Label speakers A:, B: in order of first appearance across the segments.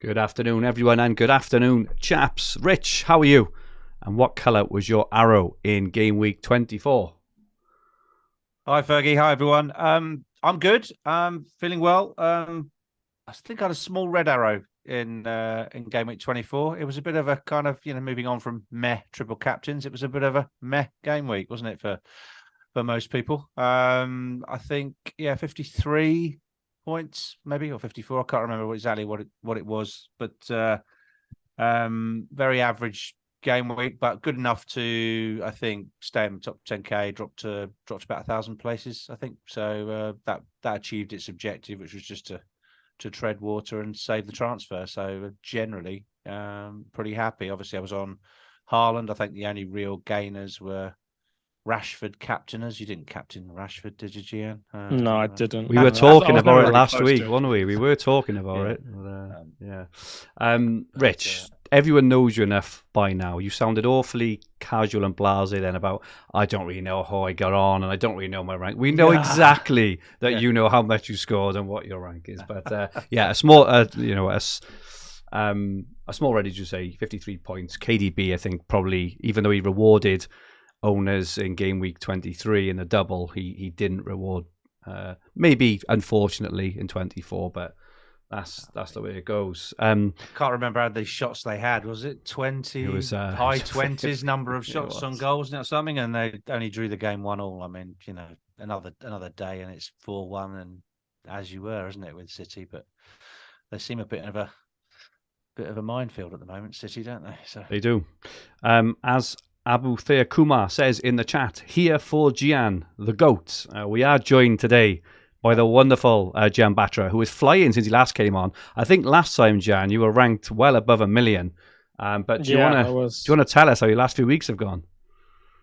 A: Good afternoon, everyone, and good afternoon, chaps. Rich, how are you? And what colour was your arrow in game week 24?
B: Hi, Fergie. Hi, everyone. I'm good. Feeling well. I think I had a small red arrow in game week 24. It was a bit of a kind of, moving on from meh triple captains. It was a bit of a meh game week, wasn't it, for most people? I think 53 points maybe, or 54. I can't remember exactly what it was, but very average game week, but good enough to, I think, stay in the top 10k. Dropped about 1,000 places, I think. So that achieved its objective, which was just to tread water and save the transfer. So generally, pretty happy. Obviously, I was on Haaland. I think the only real gainers were Rashford captainers. You didn't captain Rashford, did you, Jian?
C: No, I didn't.
A: We were talking about it last week, weren't we? We were talking about it. Rich, everyone knows you enough by now. You sounded awfully casual and blasé then about, I don't really know how I got on and I don't really know my rank. We know exactly that you know how much you scored and what your rank is. But a small, a small red, did you say, 53 points. KDB, I think, probably, even though he rewarded owners in game week 23 in the double, he didn't reward maybe unfortunately in 24, but that's the way it goes.
B: Can't remember how many shots they had. Was it 20? It was high 20s number of shots on goals now something, and they only drew the game 1-1. I mean, another day and it's 4-1, and as you were, isn't it, with City? But they seem a bit of a minefield at the moment, City, don't they? So
A: they do. As Abu Thair Kumar says in the chat, here for Jian, the GOAT. We are joined today by the wonderful Jian Batra, who is flying since he last came on. I think last time, Jian, you were ranked well above 1 million. But do you want to tell us how your last few weeks have gone?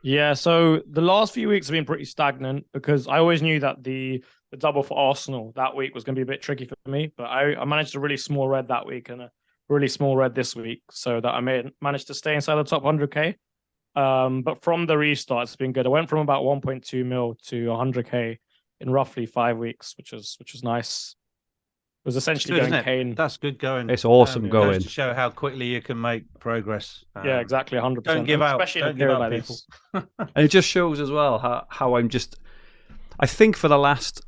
C: Yeah, so the last few weeks have been pretty stagnant because I always knew that the double for Arsenal that week was going to be a bit tricky for me. But I managed a really small red that week and a really small red this week, so that I managed to stay inside the top 100k. But from the restart, it's been good. I went from about 1.2 mil to 100k in roughly 5 weeks, which was nice. It was essentially
B: good,
C: going Kane.
B: That's good going.
A: It's awesome going.
B: To show how quickly you can make progress.
C: Yeah, exactly, 100%.
B: Don't give up.
C: Especially
B: don't
C: in a
B: give
C: period
B: up,
C: like
B: people.
C: this.
A: And it just shows as well how I'm just. I think for the last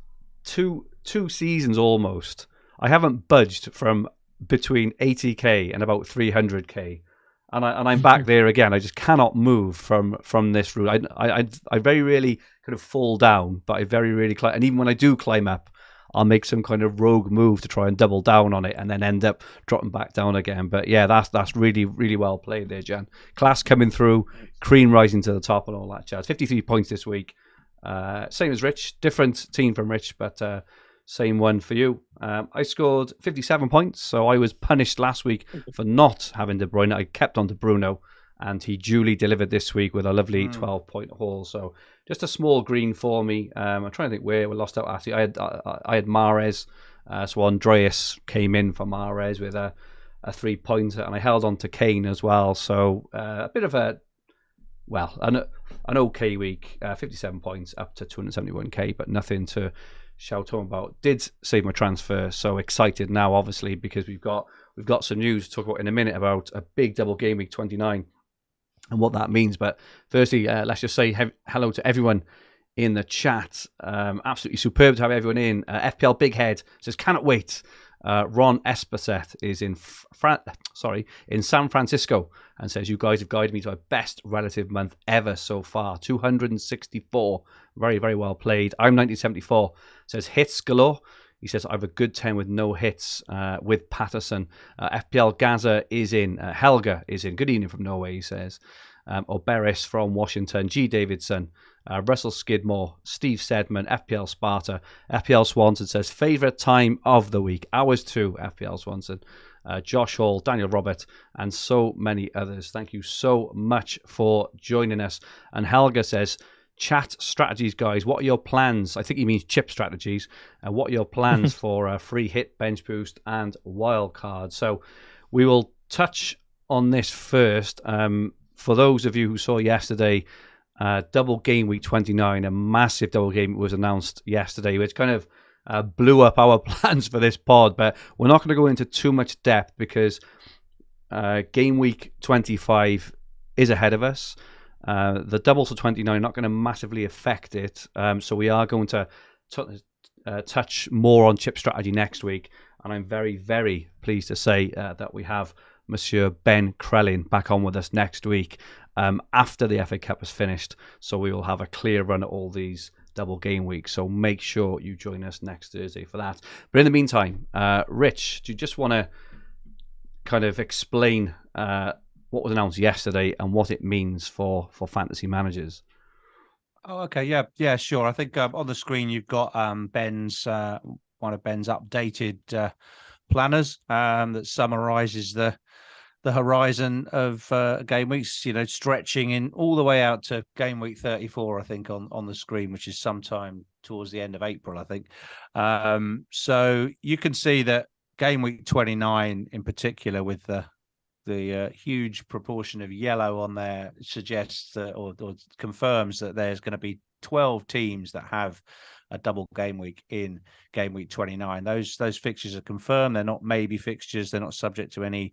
A: two seasons almost, I haven't budged from between 80k and about 300k. And I'm back there again. I just cannot move from this route. I very rarely kind of fall down, but I very rarely climb. And even when I do climb up, I'll make some kind of rogue move to try and double down on it, and then end up dropping back down again. But yeah, that's really, really well played there, Jan. Class coming through, Cream rising to the top, and all that jazz. 53 points this week, same as Rich. Different team from Rich, but same one for you. I scored 57 points, so I was punished last week for not having De Bruyne. I kept on to Bruno, and he duly delivered this week with a lovely 12-point haul. So just a small green for me. I'm trying to think where we lost out. Actually, I had Mahrez, so Andreas came in for Mahrez with a 3-pointer, and I held on to Kane as well. So a bit of an okay week. 57 points up to 271k, but nothing to shout home about. Did save my transfer, so excited now, obviously, because we've got some news to talk about in a minute about a big double game week 29 and what that means. But firstly, let's just say hello to everyone in the chat. Absolutely superb to have everyone in. FPL Big Head says cannot wait. Ron Espacet is in San Francisco and says, you guys have guided me to a best relative month ever so far. 264. Very, very well played. I'm 1974. Says hits galore. He says, I have a good 10 with no hits with Patterson. FPL Gaza is in. Helga is in. Good evening from Norway, he says. Oberis from Washington. G. Davidson. Russell Skidmore. Steve Sedman. FPL Sparta. FPL Swanson says, favourite time of the week. Hours 2, FPL Swanson. Josh Hall, Daniel Robert, and so many others. Thank you so much for joining us. And Helga says, chat strategies, guys. What are your plans? I think he means chip strategies. What are your plans for a free hit, bench boost, and wild card? So we will touch on this first. For those of you who saw yesterday, double game week 29, a massive double game was announced yesterday, which kind of blew up our plans for this pod, but we're not going to go into too much depth because game week 25 is ahead of us. The doubles to 29 not going to massively affect it, so we are going to touch more on chip strategy next week, and I'm very, very pleased to say that we have Monsieur Ben Krellin back on with us next week after the FA Cup is finished, so we will have a clear run at all these double game weeks, so make sure you join us next Thursday for that. But in the meantime, Rich, do you just want to kind of explain what was announced yesterday and what it means for fantasy managers?
B: Oh, okay, yeah, sure. I think on the screen you've got Ben's one of Ben's updated planners that summarises the horizon of game weeks, stretching in all the way out to game week 34, I think, on the screen, which is sometime towards the end of April, I think. So you can see that game week 29 in particular, with the huge proportion of yellow on there, suggests that, or confirms that there's going to be 12 teams that have a double game week in game week 29. Those fixtures are confirmed. They're not maybe fixtures. They're not subject to any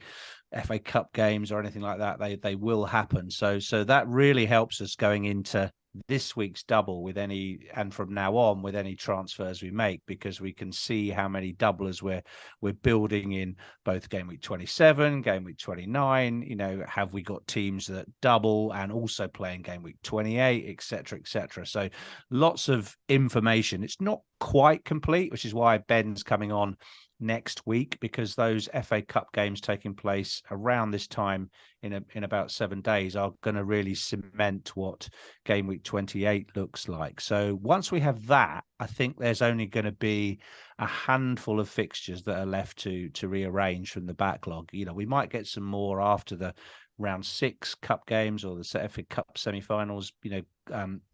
B: FA Cup games or anything like that. They will happen. So that really helps us going into this week's double with any, and from now on with any transfers we make, because we can see how many doublers we're building in both game week 27, game week 29. Have we got teams that double and also playing game week 28, etc. So lots of information. It's not quite complete, which is why Ben's coming on next week, because those FA Cup games taking place around this time in about 7 days are going to really cement what game week 28 looks like. So once we have that, I think there's only going to be a handful of fixtures that are left to rearrange from the backlog. We might get some more after the round 6 cup games or the FA Cup semi-finals,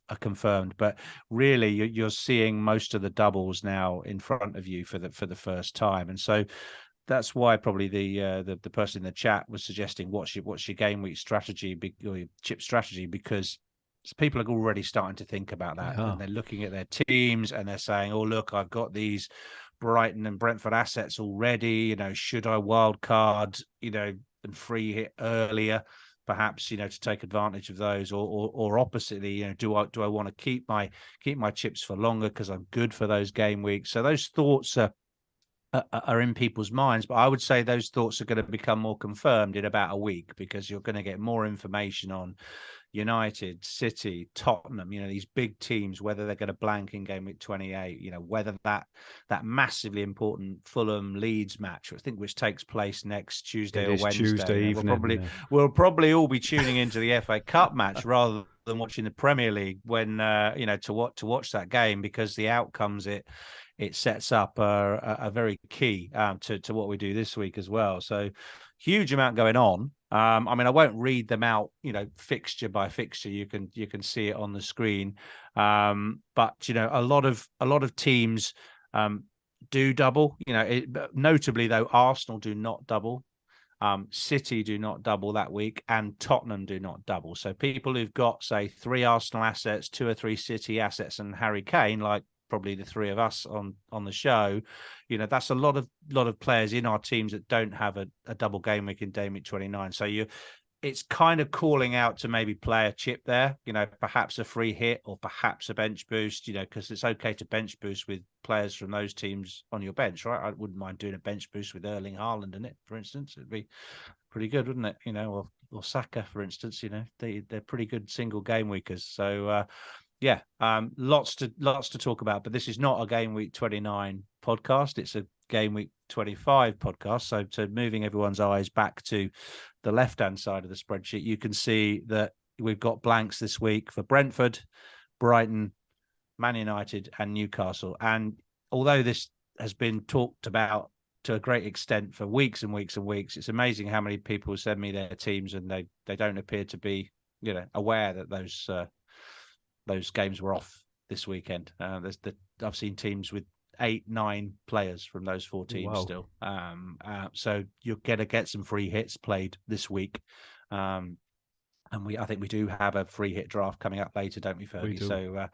B: are confirmed, but really you're seeing most of the doubles now in front of you for the first time. And so that's why probably the person in the chat was suggesting what's your game week strategy or your chip strategy, because people are already starting to think about that. And they're looking at their teams and they're saying, oh look, I've got these Brighton and Brentford assets already, should I wild card, and free hit earlier, perhaps, to take advantage of those, or oppositely, do I want to keep my chips for longer because I'm good for those game weeks? So those thoughts are in people's minds, but I would say those thoughts are going to become more confirmed in about a week, because you're going to get more information on United, City, Tottenham, these big teams, whether they're going to blank in game week 28, whether that massively important Fulham Leeds match, I think, which takes place next Tuesday or Wednesday.
A: Tuesday evening.
B: We'll probably all be tuning into the FA Cup match rather than watching the Premier League when to watch that game, because the outcomes it sets up are very key to what we do this week as well. So huge amount going on. I won't read them out, fixture by fixture. You can see it on the screen. But a lot of teams do double. Notably though, Arsenal do not double. City do not double that week, and Tottenham do not double. So people who've got, say, 3 Arsenal assets, 2 or 3 City assets, and Harry Kane, like probably the 3 of us on the show, that's a lot of players in our teams that don't have a double game week in game week 29. So it's kind of calling out to maybe play a chip there, perhaps a free hit or perhaps a bench boost, because it's okay to bench boost with players from those teams on your bench, right? I wouldn't mind doing a bench boost with Erling Haaland in it, for instance. It'd be pretty good, wouldn't it? Or Saka, for instance. They're pretty good single game weekers. So lots to talk about. But this is not a game week 29 podcast. It's a game week 25 podcast. So moving everyone's eyes back to the left-hand side of the spreadsheet, you can see that we've got blanks this week for Brentford, Brighton, Man United, and Newcastle. And although this has been talked about to a great extent for weeks and weeks and weeks, it's amazing how many people send me their teams and they don't appear to be aware that those games were off this weekend. I've seen teams with 8-9 players from those 4 teams still. So you're going to get some free hits played this week. And I think we do have a free hit draft coming up later, don't we, Fergie?
A: We do.
B: So,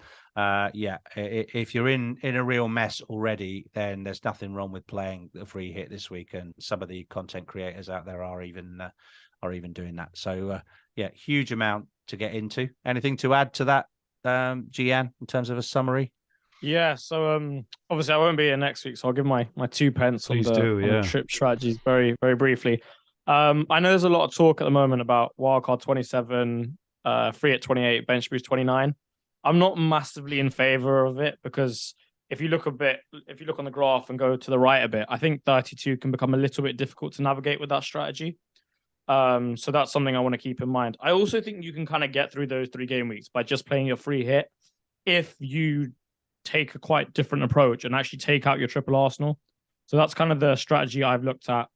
B: if you're in a real mess already, then there's nothing wrong with playing the free hit this week. And some of the content creators out there are even doing that. So, huge amount to get into. Anything to add to that, Jian, in terms of a summary?
C: Yeah, so obviously I won't be here next week, so I'll give my 2 pence on the trip strategies very, very briefly. I know there's a lot of talk at the moment about wildcard 27, free at 28, bench boost 29. I'm not massively in favor of it because if you look on the graph and go to the right a bit, I think 32 can become a little bit difficult to navigate with that strategy. So that's something I want to keep in mind. I also think you can kind of get through those 3 game weeks by just playing your free hit if you take a quite different approach and actually take out your triple Arsenal. So that's kind of the strategy I've looked at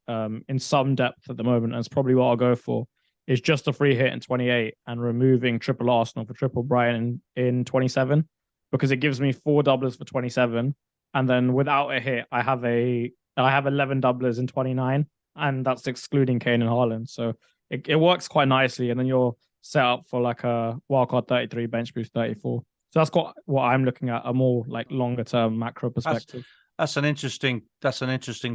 C: in some depth at the moment, and it's probably what I'll go for, is just a free hit in 28 and removing triple Arsenal for triple Brighton in 27, because it gives me 4 doublers for 27, and then without a hit, I have 11 doublers in 29, and that's excluding Kane and Haaland. So it works quite nicely, and then you're set up for like a wildcard 33, bench boost 34. So that's what I'm looking at, a more like longer term macro perspective.
B: That's an interesting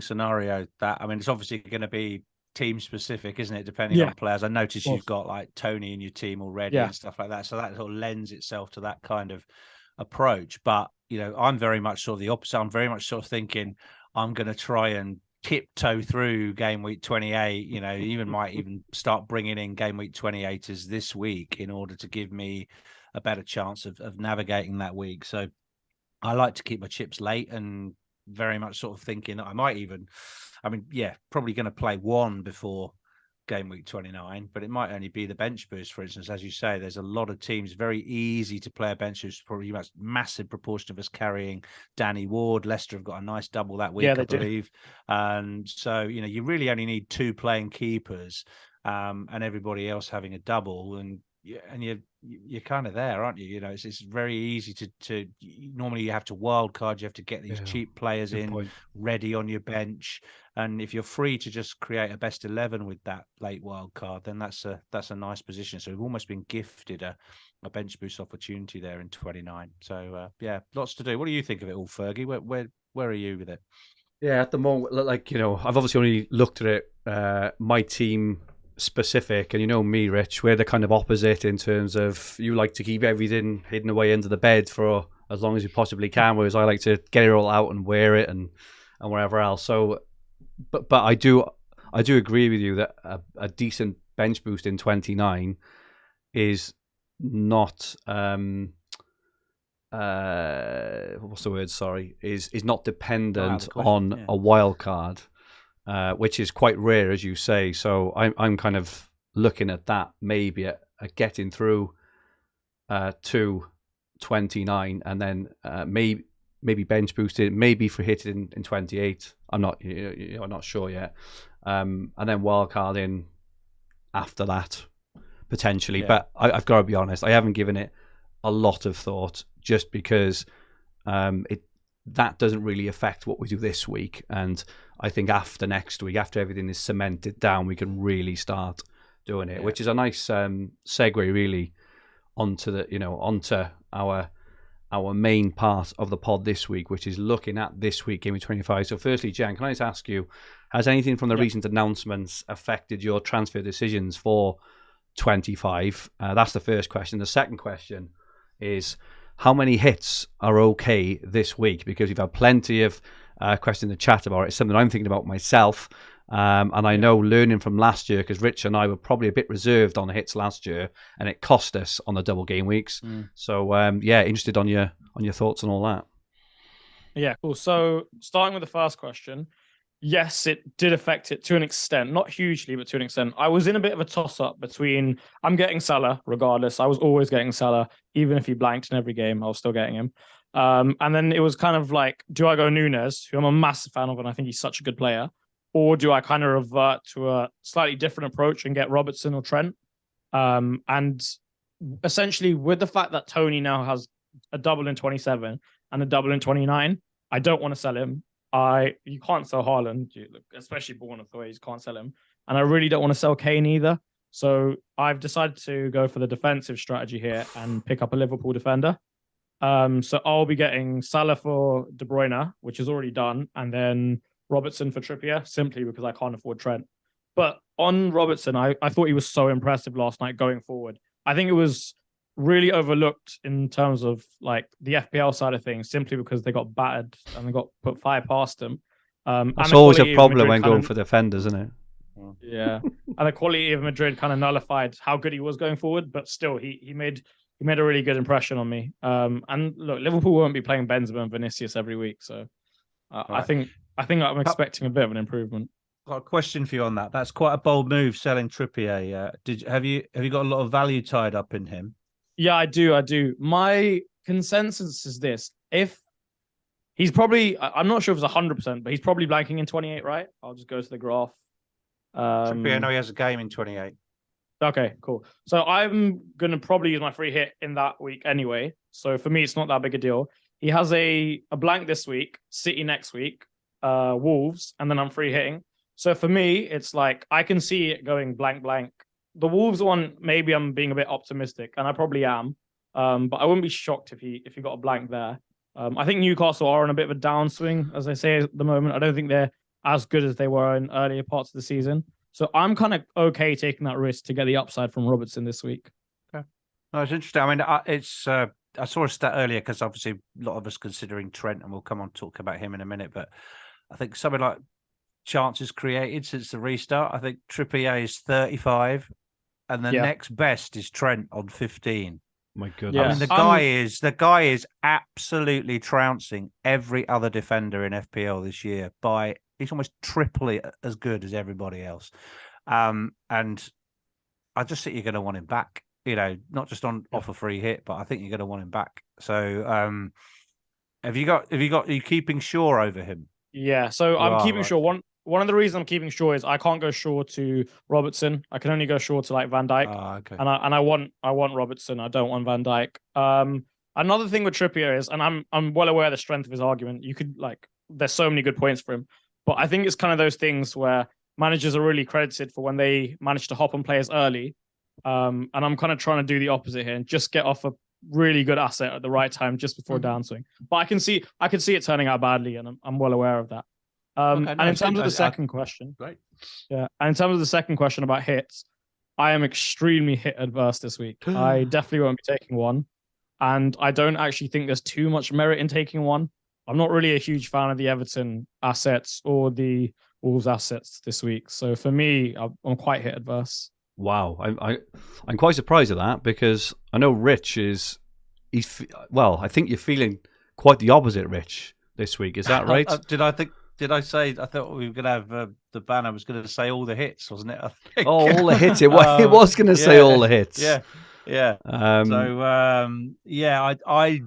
B: scenario. That, I mean, it's obviously going to be team specific, isn't it? Depending on players. I noticed you've got like Tony in your team already and stuff like that. So that sort of lends itself to that kind of approach. But I'm very much sort of the opposite. I'm very much sort of thinking I'm going to try and tiptoe through game week 28. Might even start bringing in game week 28 as this week in order to give me a better chance of navigating that week. So I like to keep my chips late, and very much sort of thinking that I might even, probably going to play one before game week 29, but it might only be the bench boost, for instance. As you say, there's a lot of teams, very easy to play a bench boost, probably a massive proportion of us carrying Danny Ward. Leicester have got a nice double that week, I believe. And so, you really only need 2 playing keepers and everybody else having a double, and you're kind of there, aren't you? It's very easy to normally you have to wild card, you have to get these cheap players ready on your bench, and if you're free to just create a best 11 with that late wild card, then that's a nice position. So we've almost been gifted a bench boost opportunity there in 29. So lots to do. What do you think of it all, Fergie? Where are you with it?
A: Yeah, at the moment, I've obviously only looked at it my team specific, and me, Rich, we're the kind of opposite in terms of you like to keep everything hidden away under the bed for as long as you possibly can, whereas I like to get it all out and wear it and wherever else. So but I do agree with you that a decent bench boost in 29 is not what's the word, sorry, is not dependent on a wild card. Which is quite rare, as you say. So I'm kind of looking at that, maybe at getting through to 29, and then maybe bench boosted, maybe for hitting in 28. I'm not sure yet. And then wildcard in after that potentially. But I've got to be honest, I haven't given it a lot of thought, just because that doesn't really affect what we do this week. And I think after next week, after everything is cemented down, we can really start doing it, which is a nice segue really onto our main part of the pod this week, which is looking at this week, Game Week 25. So firstly, Jan, can I just ask you, has anything from the recent announcements affected your transfer decisions for 25? That's the first question. The second question is, how many hits are okay this week? Because we've had plenty of questions in the chat about it. It's something I'm thinking about myself. And I know, learning from last year, because Rich and I were probably a bit reserved on the hits last year, and it cost us on the double game weeks. So interested on your thoughts on all that. Yeah,
C: cool. So starting with the first question, yes, it did affect it to an extent, not hugely, but to an extent. I was in a bit of a toss-up between, I'm getting Salah regardless. I was always getting Salah, even if he blanked in every game, I was still getting him. And then it was kind of like, do I go Nunes, who I'm a massive fan of, and I think he's such a good player, or do I kind of revert to a slightly different approach and get Robertson or Trent? And essentially, with the fact that Tony now has a double in 27 and a double in 29, I don't want to sell him. You can't sell Haaland, especially Bournemouth the way you can't sell him. And I really don't want to sell Kane either. So I've decided to go for the defensive strategy here and pick up a Liverpool defender. So I'll be getting Salah for De Bruyne, which is already done, and then Robertson for Trippier, simply because I can't afford Trent. But on Robertson, I thought he was so impressive last night going forward. I think it was really overlooked in terms of like the FPL side of things, simply because they got battered and they got put 5 past them.
A: That's always a problem when going for defenders, isn't it?
C: Yeah, and the quality of Madrid kind of nullified how good he was going forward, but still, he made a really good impression on me. And look, Liverpool won't be playing Benzema and Vinicius every week, so
B: Right.
C: I think I'm expecting a bit of an improvement.
B: Got a question for you on that. That's quite a bold move, selling Trippier. Have you got a lot of value tied up in him?
C: Yeah, I do. My consensus is this: if he's probably, I'm not sure if it's 100%, but he's probably blanking in 28, right? I'll just go to the graph.
B: Trippier, I know he has a game in 28.
C: Okay, cool. So I'm going to probably use my free hit in that week anyway. So for me, it's not that big a deal. He has a blank this week, City next week, Wolves, and then I'm free hitting. So for me, it's like I can see it going blank. The Wolves one, maybe I'm being a bit optimistic, and I probably am. But I wouldn't be shocked if he got a blank there. I think Newcastle are on a bit of a downswing, as I say at the moment. I don't think they're as good as they were in earlier parts of the season. So I'm kind of okay taking that risk to get the upside from Robertson this week.
B: Okay. No, it's interesting. I mean, I saw a stat earlier because obviously a lot of us considering Trent, and we'll come on to talk about him in a minute. But I think something like chances created since the restart. I think Trippier is 35, and the next best is Trent on 15.
A: My goodness.
C: Yeah.
B: I mean, the guy is absolutely trouncing every other defender in FPL this year by. He's almost triple as good as everybody else. And I just think you're going to want him back, not just off a free hit, but I think you're going to want him back. So are you keeping Shaw over him?
C: Yeah, so I'm keeping Shaw. One of the reasons I'm keeping Shaw is I can't go Shaw to Robertson. I can only go Shaw to like Van Dijk.
B: Okay.
C: And I want Robertson. I don't want Van Dijk. Another thing with Trippier is, and I'm well aware of the strength of his argument. You could there's so many good points for him. But I think it's kind of those things where managers are really credited for when they manage to hop on players early. And I'm kind of trying to do the opposite here and just get off a really good asset at the right time just before downswing. But I can see it turning out badly, and I'm well aware of that. And in terms of the second question,
B: great.
C: Yeah. And in terms of the second question about hits, I am extremely hit adverse this week. I definitely won't be taking one. And I don't actually think there's too much merit in taking one. I'm not really a huge fan of the Everton assets or the Wolves assets this week. So for me, I'm quite hit adverse.
A: Wow, I'm quite surprised at that, because I know Rich I think you're feeling quite the opposite, Rich, this week. Is that right?
B: Did I say? I thought we were going to have the banner was going to say all the hits, wasn't it? I think.
A: Oh, all the hits. It was going to say all the hits.
B: Yeah. I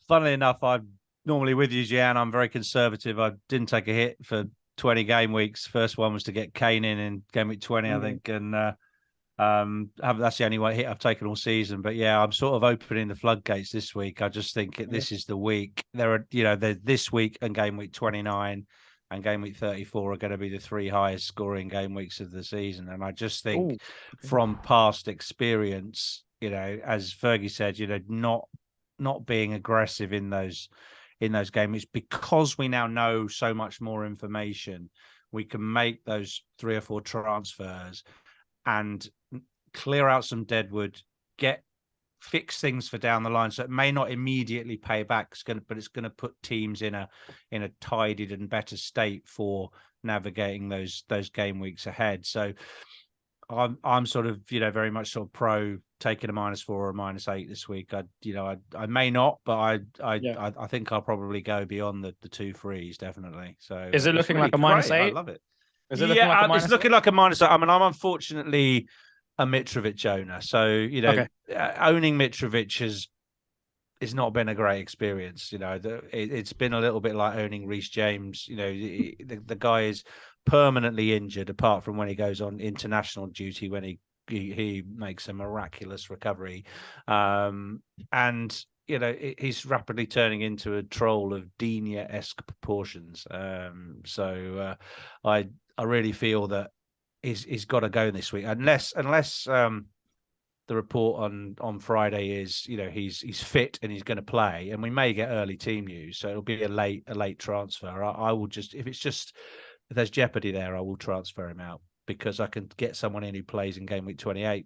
B: funnily enough, I'm normally with you, Jian. I'm very conservative. I didn't take a hit for 20 game weeks. First one was to get Kane in game week 20, I think, and that's the only hit I've taken all season. But yeah, I'm sort of opening the floodgates this week. I just think this is the week. This week and game week 29 and game week 34 are going to be the 3 highest scoring game weeks of the season. And I just think from past experience, as Fergie said, not being aggressive in those game weeks, because we now know so much more information. We can make those 3 or 4 transfers and clear out some deadwood, fix things for down the line. So it may not immediately pay back, but it's going to put teams in a tidied and better state for navigating those game weeks ahead. So I'm sort of very much sort of pro taking a -4 or a -8 this week. I may not, but I think I'll probably go beyond the 2 threes definitely. So
C: is it looking
B: really
C: like a -8?
B: I love it.
C: Is it looking like a
B: it's looking like a -8. I mean, I'm unfortunately a Mitrovic owner, so owning Mitrovic has not been a great experience. It's been a little bit like owning Reece James. The guy is permanently injured, apart from when he goes on international duty, when he makes a miraculous recovery, and he's rapidly turning into a troll of Digne-esque proportions. So I really feel that is got to go this week, unless the report on Friday is, he's fit and he's going to play, and we may get early team news, so it'll be a late transfer. I will just, if there's jeopardy there, I will transfer him out because I can get someone in who plays in game week 28.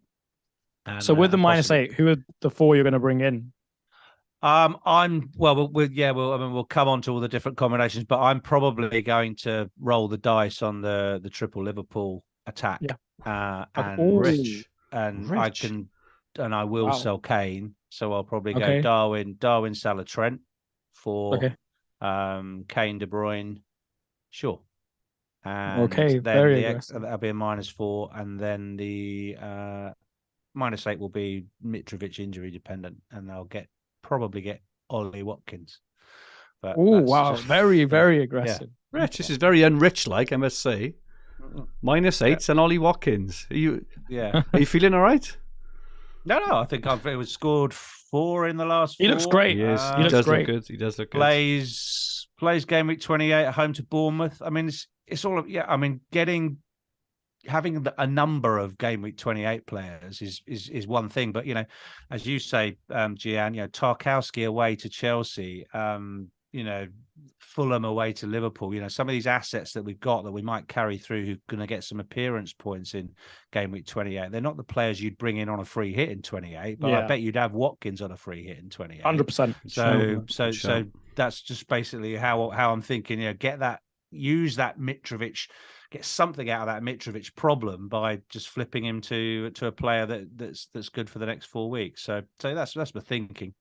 B: And,
C: so with the -8, who are the 4 you're going to bring in?
B: We'll come on to all the different combinations, but I'm probably going to roll the dice on the triple Liverpool attack. And
A: Rich.
B: I will sell Kane, so I'll probably go Darwin, Salah, Trent for Kane, De Bruyne, sure. And then
C: very aggressive.
B: That'll be a -4, and then the -8 will be Mitrovic injury dependent, and I'll probably get Ollie Watkins.
C: Very, very aggressive.
A: Yeah. Rich, this is very unrich-like, I must say. -8 and Ollie Watkins. Are you feeling all right?
B: No, I think it was scored 4 in the last 4.
C: He looks great.
A: He does look good. He does look good.
B: Plays game week 28 at home to Bournemouth. I mean, it's all having a number of game week 28 players is one thing, but as you say, Jian, Tarkowski away to Chelsea, Fulham away to Liverpool, some of these assets that we've got that we might carry through who are going to get some appearance points in game week 28. They're not the players you'd bring in on a free hit in 28, but I bet you'd have Watkins on a free hit in 28.
C: 100%.
B: So that's just basically how I'm thinking, use that Mitrovic, get something out of that Mitrovic problem by just flipping him to a player that's good for the next 4 weeks. So that's my thinking.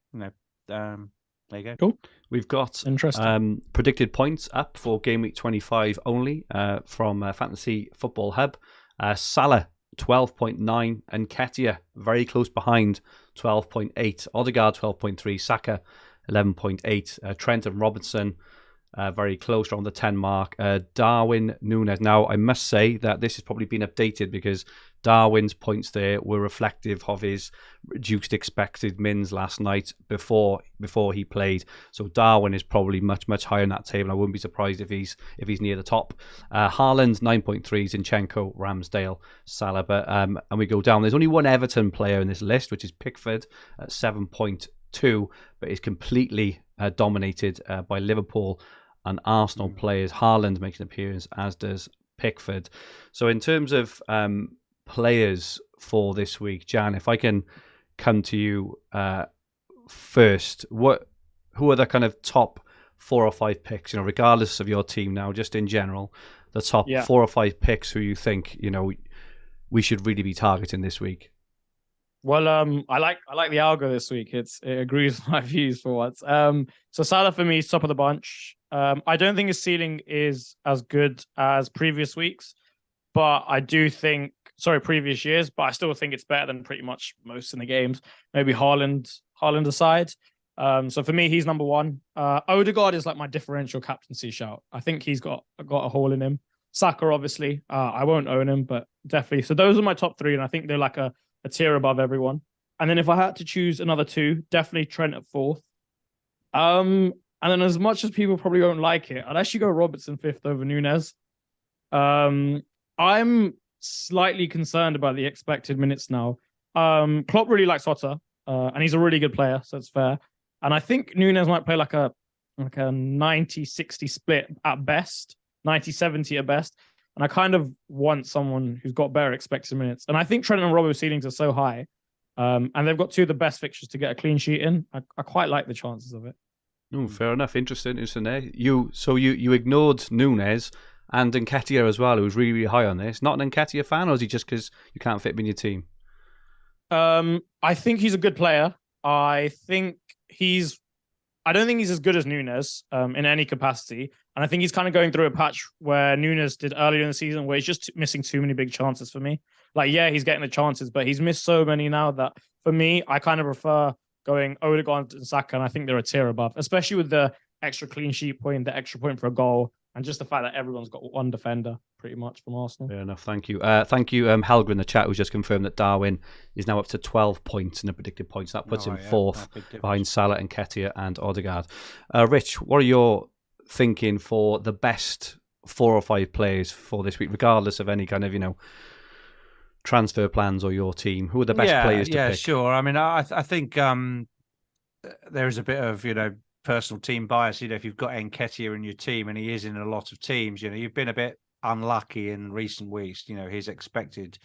B: There you go.
C: Cool.
A: We've got
C: interesting
A: predicted points up for game week 25 only from Fantasy Football Hub. Salah 12.9 and Nketiah very close behind 12.8. Odegaard 12.3. Saka 11.8. Trent and Robertson very close around the 10 mark. Darwin, Núñez. Now, I must say that this has probably been updated because Darwin's points there were reflective of his reduced expected mins last night before he played. So Darwin is probably much, much higher in that table. I wouldn't be surprised if he's near the top. Haaland 9.3, Zinchenko, Ramsdale, Salah. And we go down. There's only one Everton player in this list, which is Pickford at 7.2, but is completely dominated by Liverpool and Arsenal players. Haaland makes an appearance, as does Pickford. So in terms of players for this week, Jan, if I can come to you first, who are the kind of top 4 or 5 picks, regardless of your team now, just in general, the top 4 or 5 picks who you think, we should really be targeting this week?
C: Well, I like the algo this week. It agrees with my views for once. So Salah for me is top of the bunch. I don't think his ceiling is as good as previous weeks, but I do think, previous years, but I still think it's better than pretty much most in the games. Maybe Haaland aside. So for me, he's number 1. Odegaard is like my differential captaincy shout. I think he's got a hole in him. Saka, obviously, I won't own him, but definitely. So those are my top 3, and I think they're like a tier above everyone. And then if I had to choose another 2, definitely Trent at 4th. And then as much as people probably won't like it, I'd actually go Robertson 5th over Núñez. I'm slightly concerned about the expected minutes now. Klopp really likes Hopta, and he's a really good player, so it's fair. And I think Núñez might play like a 90-60 split at best, 90-70 at best. And I kind of want someone who's got better expected minutes. And I think Trent and Robbo's ceilings are so high. And they've got 2 of the best fixtures to get a clean sheet in. I quite like the chances of it.
A: Fair enough. Interesting there. You ignored Núñez and Nketiah as well, who was really, really high on this. Not an Nketiah fan, or is he just because you can't fit him in your team?
C: I think he's a good player. I don't think he's as good as Núñez in any capacity. And I think he's kind of going through a patch where Núñez did earlier in the season, where he's just missing too many big chances for me. He's getting the chances, but he's missed so many now that for me, I kind of prefer going Odegaard and Saka, and I think they're a tier above, especially with the extra clean sheet point, the extra point for a goal, and just the fact that everyone's got one defender pretty much from Arsenal.
A: Fair enough. Thank you. Thank you, Helga in the chat, who's just confirmed that Darwin is now up to 12 points in the predicted points. That puts him 4th behind Salah and Nketiah and Odegaard. Rich, what are your thinking for the best 4 or 5 players for this week, regardless of any kind of, transfer plans or your team? Who are the best players to pick?
B: Yeah, sure. I mean, I think there is a bit of, personal team bias. If you've got Nketiah in your team, and he is in a lot of teams, you've been a bit unlucky in recent weeks. His expected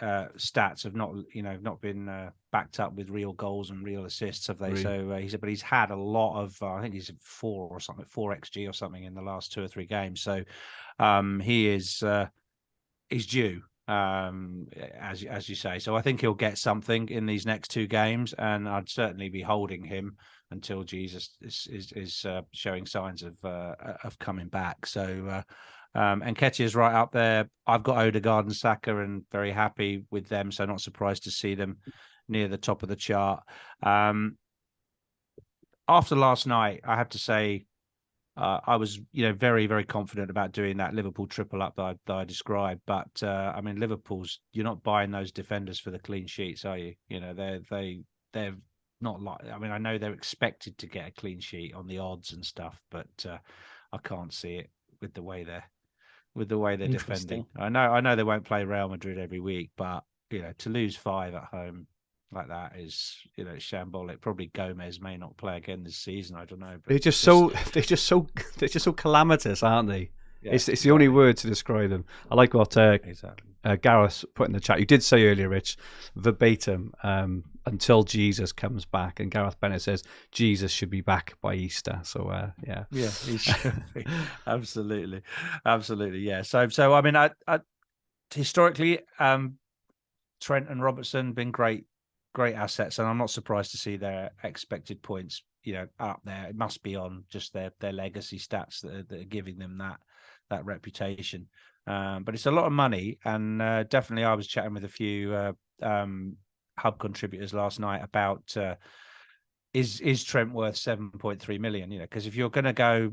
B: stats have not been backed up with real goals and real assists, have they?
A: Really?
B: So but he's had a lot of I think he's 4 XG or something in the last 2 or 3 games. So he is due, as you say. So I think he'll get something in these next 2 games, and I'd certainly be holding him until Jesus is showing signs of coming back. So Nketiah is right up there. I've got Odegaard and Saka, and very happy with them. So not surprised to see them near the top of the chart. After last night, I have to say, I was, very, very confident about doing that Liverpool triple up that I described. But Liverpool's, you're not buying those defenders for the clean sheets, are you? They're not like. I know they're expected to get a clean sheet on the odds and stuff, but I can't see it with the way they're defending. I know they won't play Real Madrid every week, but to lose 5 at home like that is, shambolic. Probably Gomez may not play again this season. I don't know. But
A: they're just so calamitous, aren't they? Yeah, it's the only word to describe them. I like what Gareth put in the chat. You did say earlier, Rich, verbatim, until Jesus comes back, and Gareth Bennett says Jesus should be back by Easter. So yeah,
B: he should be. absolutely, yeah. So I historically, Trent and Robertson been great assets, and I'm not surprised to see their expected points, up there. It must be on just their legacy stats that are giving them that reputation. But it's a lot of money, and definitely I was chatting with a few hub contributors last night about is Trent worth 7.3 million? Because if you're going to go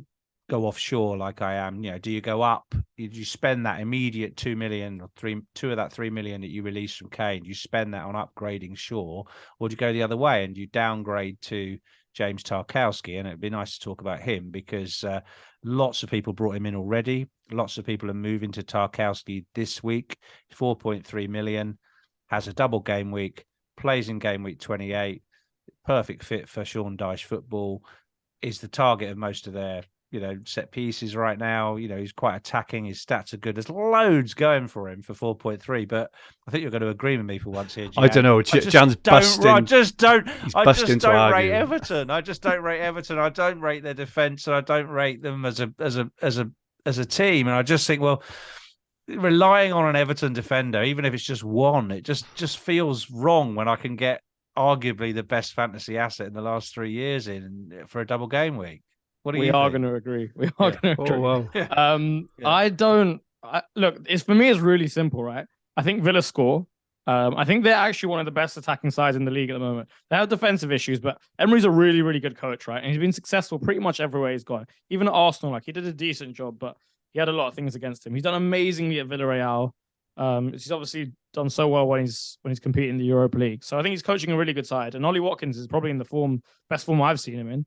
B: offshore like I am, do you go up? You spend that immediate 2 million or 2 of that 3 million that you release from Kane, you spend that on upgrading Shaw, or do you go the other way and you downgrade to James Tarkowski? And it'd be nice to talk about him, because lots of people brought him in already. Lots of people are moving to Tarkowski this week. 4.3 million, has a double game week, plays in game week 28, perfect fit for Sean Dyche football, is the target of most of their set pieces right now. He's quite attacking. His stats are good. There's loads going for him for 4.3. But I think you're going to agree with me for once here, Jian.
A: I don't know. Jan's busting.
B: I just don't rate
A: argue.
B: Everton. I just don't rate Everton. I don't rate their defence, and I don't rate them as a team. And I just think, well, relying on an Everton defender, even if it's just one, it just feels wrong when I can get arguably the best fantasy asset in the last 3 years in for a double game week.
C: We are going to agree. We are going to agree.
A: Oh,
C: wow. Look, for me, it's really simple, right? I think Villa score. I think they're actually one of the best attacking sides in the league at the moment. They have defensive issues, but Emery's a really, really good coach, right? And he's been successful pretty much everywhere he's gone. Even at Arsenal, he did a decent job, but he had a lot of things against him. He's done amazingly at Villarreal. He's obviously done so well when he's competing in the Europa League. So I think he's coaching a really good side. And Ollie Watkins is probably in the best form I've seen him in.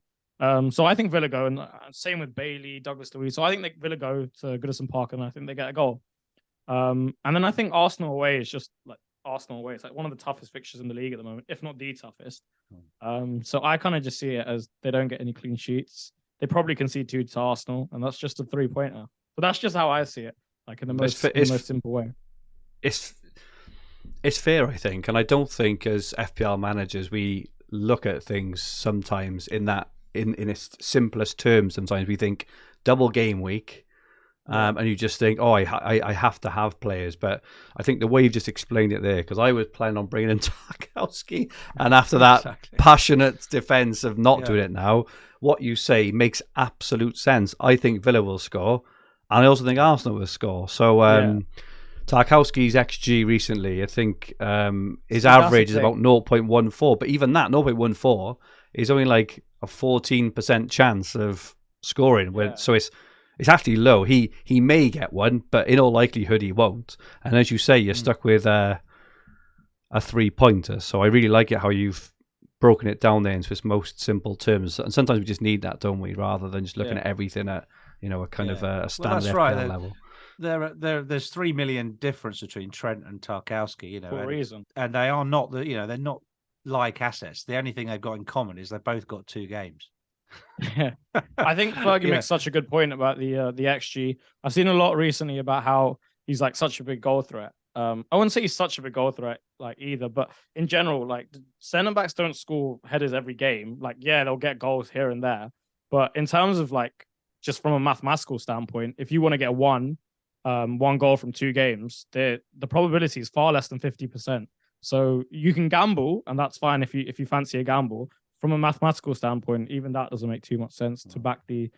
C: So I think Villa go, and same with Bailey, Douglas Luiz. So I think Villa go to Goodison Park, and I think they get a goal. And then I think Arsenal away is just like Arsenal away. It's like one of the toughest fixtures in the league at the moment, if not the toughest. So I kind of just see it as they don't get any clean sheets. They probably concede 2 to Arsenal, and that's just a 3-pointer. But that's just how I see it, like in the most simple way. It's
A: fair, I think, and I don't think as FPL managers we look at things sometimes in its simplest terms. Sometimes we think double game week, and you just think, oh, I have to have players. But I think the way you've just explained it there, because I was planning on bringing in Tarkowski, and after that passionate defence of not doing it now, what you say makes absolute sense. I think Villa will score, and I also think Arsenal will score. So Tarkowski's XG recently, I think his average is about 0.14, but even that 0.14 is only like a 14% chance of scoring. So it's actually low. He may get one, but in all likelihood he won't. And as you say, you're stuck with a 3-pointer. So I really like it how you've broken it down there into its most simple terms. And sometimes we just need that, don't we? Rather than just looking at everything at a kind of a standard
B: that's
A: FPL
B: right.
A: level.
B: There's 3 million difference between Trent and Tarkowski,
C: For a reason.
B: and they are not they're not like assets. The only thing they've got in common is they've both got 2 games.
C: Yeah, I think Fergie makes such a good point about the XG. I've seen a lot recently about how he's like such a big goal threat. I wouldn't say he's such a big goal threat like either, but in general, like centre backs don't score headers every game. Like, yeah, they'll get goals here and there, but in terms of like just from a mathematical standpoint, if you want to get one goal from 2 games, the probability is far less than 50%. So you can gamble, and that's fine if you fancy a gamble. From a mathematical standpoint, even that doesn't make too much sense to back the.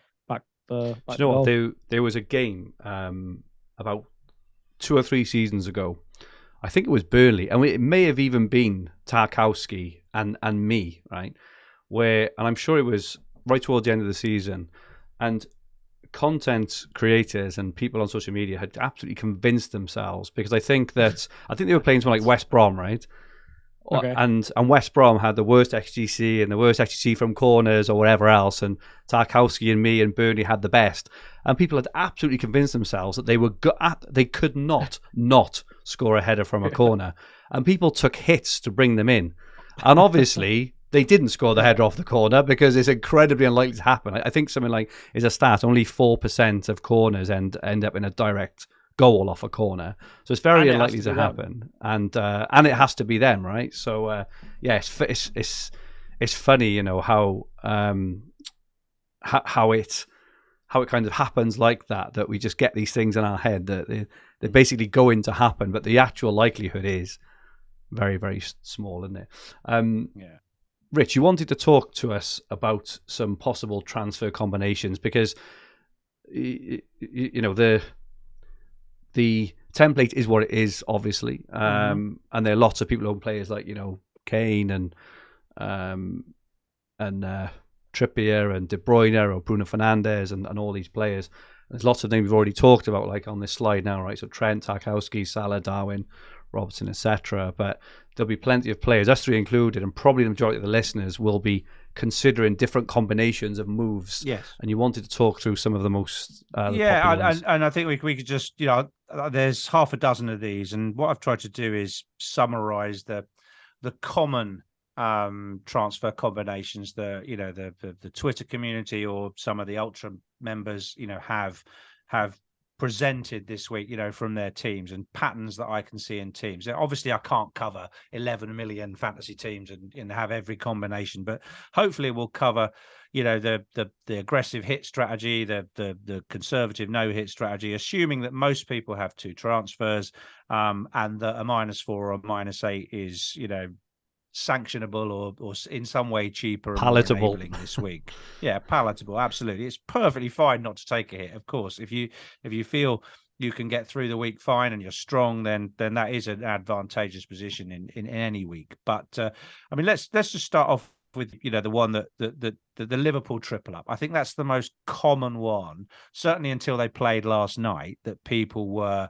A: Do you know what? There was a game about 2 or 3 seasons ago. I think it was Burnley, and it may have even been Tarkowski and me, right? And I'm sure it was right towards the end of the season, and content creators and people on social media had absolutely convinced themselves, because I think they were playing someone like West Brom, right?
C: Okay.
A: And West Brom had the worst XGC and the worst XGC from corners or whatever else, and Tarkowski and me and Burnley had the best. And people had absolutely convinced themselves that they could not score a header from a corner, and people took hits to bring them in. And obviously, they didn't score the header off the corner because it's incredibly unlikely to happen. I think something like is a stat: only 4% of corners end up in a direct goal off a corner, so it's very unlikely to happen, and it has to be them, right? So it's funny, how it kind of happens like that we just get these things in our head that they're basically going to happen, but the actual likelihood is very, very small, isn't it? Rich, you wanted to talk to us about some possible transfer combinations, because the template is what it is, obviously, and there are lots of people who own players like Kane and Trippier and De Bruyne or Bruno Fernandes and all these players. There's lots of names we've already talked about, like on this slide now, right? So Trent, Tarkowski, Salah, Darwin, Robertson, etc. But there'll be plenty of players, us 3 included, and probably the majority of the listeners will be considering different combinations of moves.
B: Yes.
A: And you wanted to talk through some of the most
B: and I think we could just there's half a dozen of these, and what I've tried to do is summarize the common transfer combinations the Twitter community or some of the ultra members have presented this week, from their teams, and patterns that I can see in teams. Obviously, I can't cover 11 million fantasy teams and have every combination, but hopefully we'll cover, the aggressive hit strategy, the conservative no hit strategy, assuming that most people have 2 transfers, and that a -4 or a -8 is, sanctionable or in some way cheaper and
A: palatable
B: this week. Yeah, palatable, absolutely. It's perfectly fine not to take a hit, of course. If you feel you can get through the week fine and you're strong, then that is an advantageous position in any week. But let's just start off with the one that the Liverpool triple up. I think that's the most common one, certainly until they played last night, that people were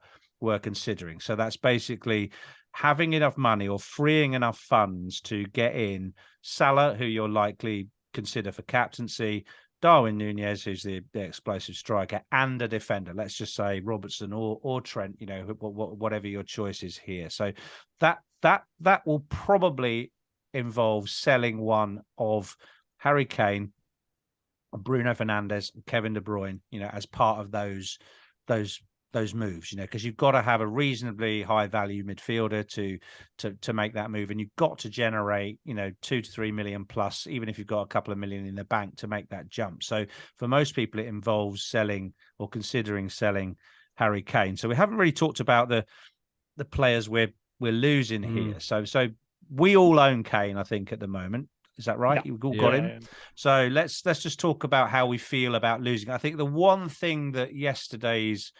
B: considering. So that's basically having enough money or freeing enough funds to get in Salah, who you'll likely consider for captaincy, Darwin Núñez, who's the explosive striker, and a defender. Let's just say Robertson or Trent, whatever your choice is here. So that will probably involve selling one of Harry Kane, Bruno Fernandes, and Kevin De Bruyne, as part of those moves, because you've got to have a reasonably high value midfielder to make that move, and you've got to generate 2 to 3 million plus, even if you've got a couple of million in the bank, to make that jump. So for most people, it involves selling or considering selling Harry Kane. So we haven't really talked about the players we're losing here. So we all own Kane, I think, at the moment. Is that right?
C: Yeah.
B: You've all got him. So let's just talk about how we feel about losing. I think the one thing that yesterday's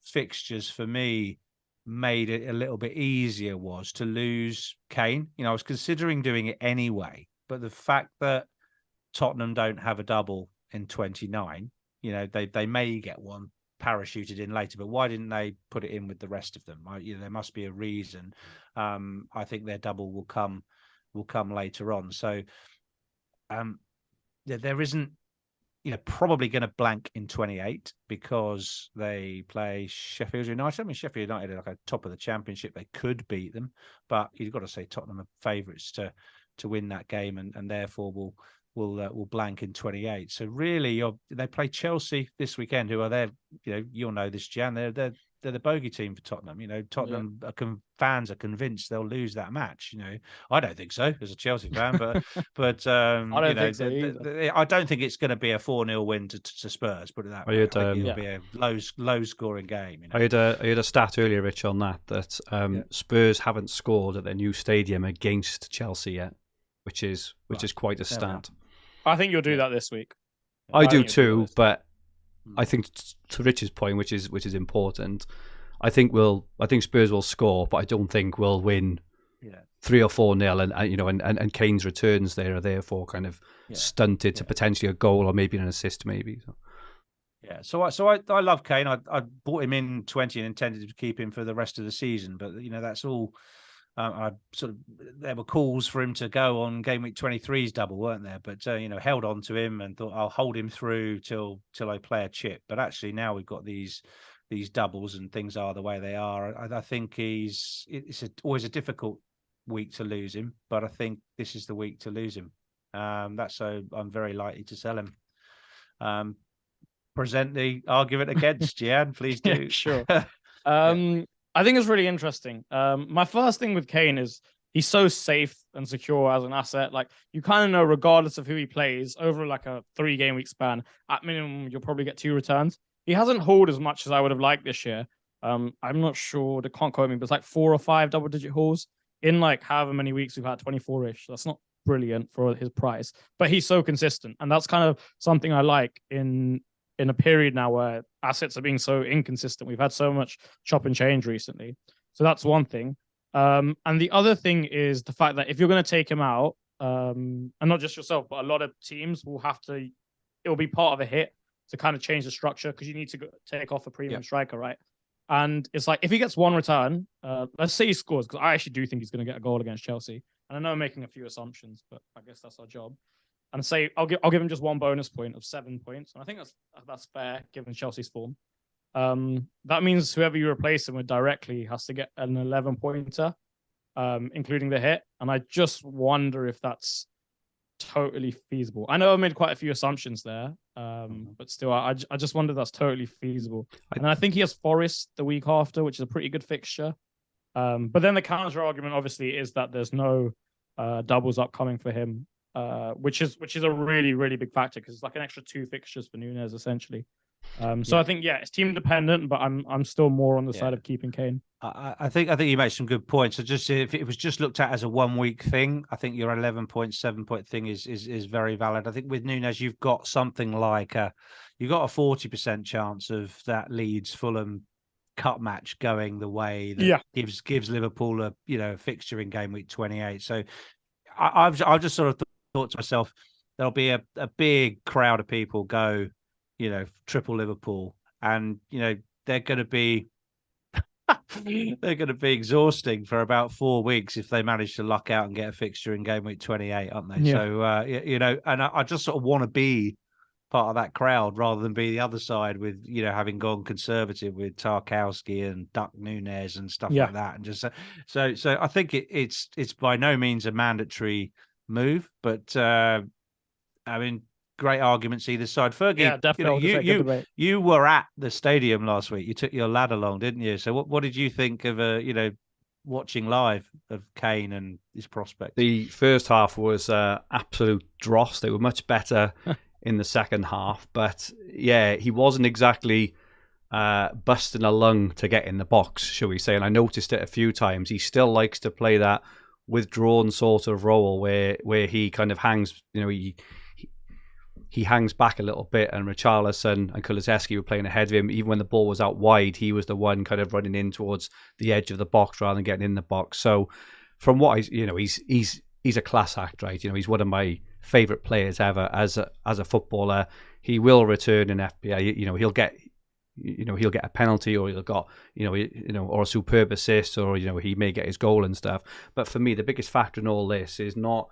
B: fixtures for me made it a little bit easier was to lose Kane. I was considering doing it anyway, but the fact that Tottenham don't have a double in 29, they may get one parachuted in later, but why didn't they put it in with the rest of them? There must be a reason. I think their double will come later on. So there isn't probably going to blank in 28 because they play Sheffield United. I mean, Sheffield United are like a top of the Championship. They could beat them, but you've got to say Tottenham are favourites to win that game, and therefore will blank in 28. So really, they play Chelsea this weekend, who are there. You'll know this, Jan. They're the bogey team for Tottenham. Tottenham fans are convinced they'll lose that match. I don't think so as a Chelsea fan, but
C: I don't think so either.
B: I don't think it's going to be a 4-0 win to Spurs. Put it that way. I think it'll be a low scoring game.
A: I had a stat earlier, Rich, on that Spurs haven't scored at their new stadium against Chelsea yet, which is quite a stat.
C: I think you'll do that this week.
A: I do too, but I think to Rich's point, which is important, I think Spurs will score, but I don't think we'll win 3 or 4-0, and Kane's returns there are therefore kind of stunted to potentially a goal or maybe an assist, maybe. So.
B: Yeah, so I love Kane. I bought him in 20 and intended to keep him for the rest of the season, but that's all. There were calls for him to go on Gameweek 23's double, weren't there? But held on to him and thought I'll hold him through till I play a chip. But actually now we've got these doubles and things are the way they are. I think it's always a difficult week to lose him, but I think this is the week to lose him. That's so I'm very likely to sell him. Present the argument against Jian, please do.
C: Sure. I think it's really interesting. My first thing with Kane is he's so safe and secure as an asset. Like, you kind of know, regardless of who he plays, over like a 3-game week span, at minimum, you'll probably get 2 returns. He hasn't hauled as much as I would have liked this year. I'm not sure, they can't quote me, but it's like 4 or 5 double-digit hauls in like however many weeks we've had, 24-ish. That's not brilliant for his price, but he's so consistent. And that's kind of something I like in a period now where assets are being so inconsistent. We've had so much chop and change recently. So that's one thing. And the other thing is the fact that if you're going to take him out, and not just yourself, but a lot of teams will have to, it will be part of a hit to kind of change the structure because you need to take off a premium striker, right? And it's like, if he gets 1 return, let's say he scores, because I actually do think he's going to get a goal against Chelsea. And I know I'm making a few assumptions, but I guess that's our job. And say I'll give him just 1 bonus point of 7 points, and I think that's fair given Chelsea's form. That means whoever you replace him with directly has to get an 11-pointer, including the hit. And I just wonder if that's totally feasible. I know I made quite a few assumptions there, but still, I just wonder if that's totally feasible. And I think he has Forest the week after, which is a pretty good fixture. But then the counter argument, obviously, is that there's no doubles upcoming for him. Which is a really, really big factor because it's like an extra 2 fixtures for Núñez essentially. So I think it's team dependent, but I'm still more on the side of keeping Kane.
B: I think you made some good points. So just if it was just looked at as a 1-week thing, I think your 11.7-point thing is very valid. I think with Núñez, you've got something like you've got a 40% chance of that Leeds Fulham cup match going the way that gives Liverpool a fixture in game week 28. So I've just sort of thought to myself, there'll be a big crowd of people go, triple Liverpool, and they're going to be exhausting for about 4 weeks if they manage to luck out and get a fixture in game week 28, aren't they? Yeah. So and I just sort of want to be part of that crowd rather than be the other side with having gone conservative with Tarkowski and Duck Núñez and stuff like that, and just so I think it's by no means a mandatory move, but I mean, great arguments either side. Fergie,
C: yeah, definitely.
B: You were at the stadium last week. You took your lad along, didn't you? So what did you think of watching live of Kane and his prospects?
A: The first half was absolute dross. They were much better in the second half, but he wasn't exactly busting a lung to get in the box, shall we say? And I noticed it a few times. He still likes to play that withdrawn sort of role where he kind of hangs, he hangs back a little bit, and Richarlison and Kulusevski were playing ahead of him. Even when the ball was out wide, he was the one kind of running in towards the edge of the box rather than getting in the box. So from what he's a class act, right? He's one of my favorite players ever as a footballer. He will return in FPL. He'll get a penalty, or he'll got or a superb assist, or he may get his goal and stuff. But for me, the biggest factor in all this is not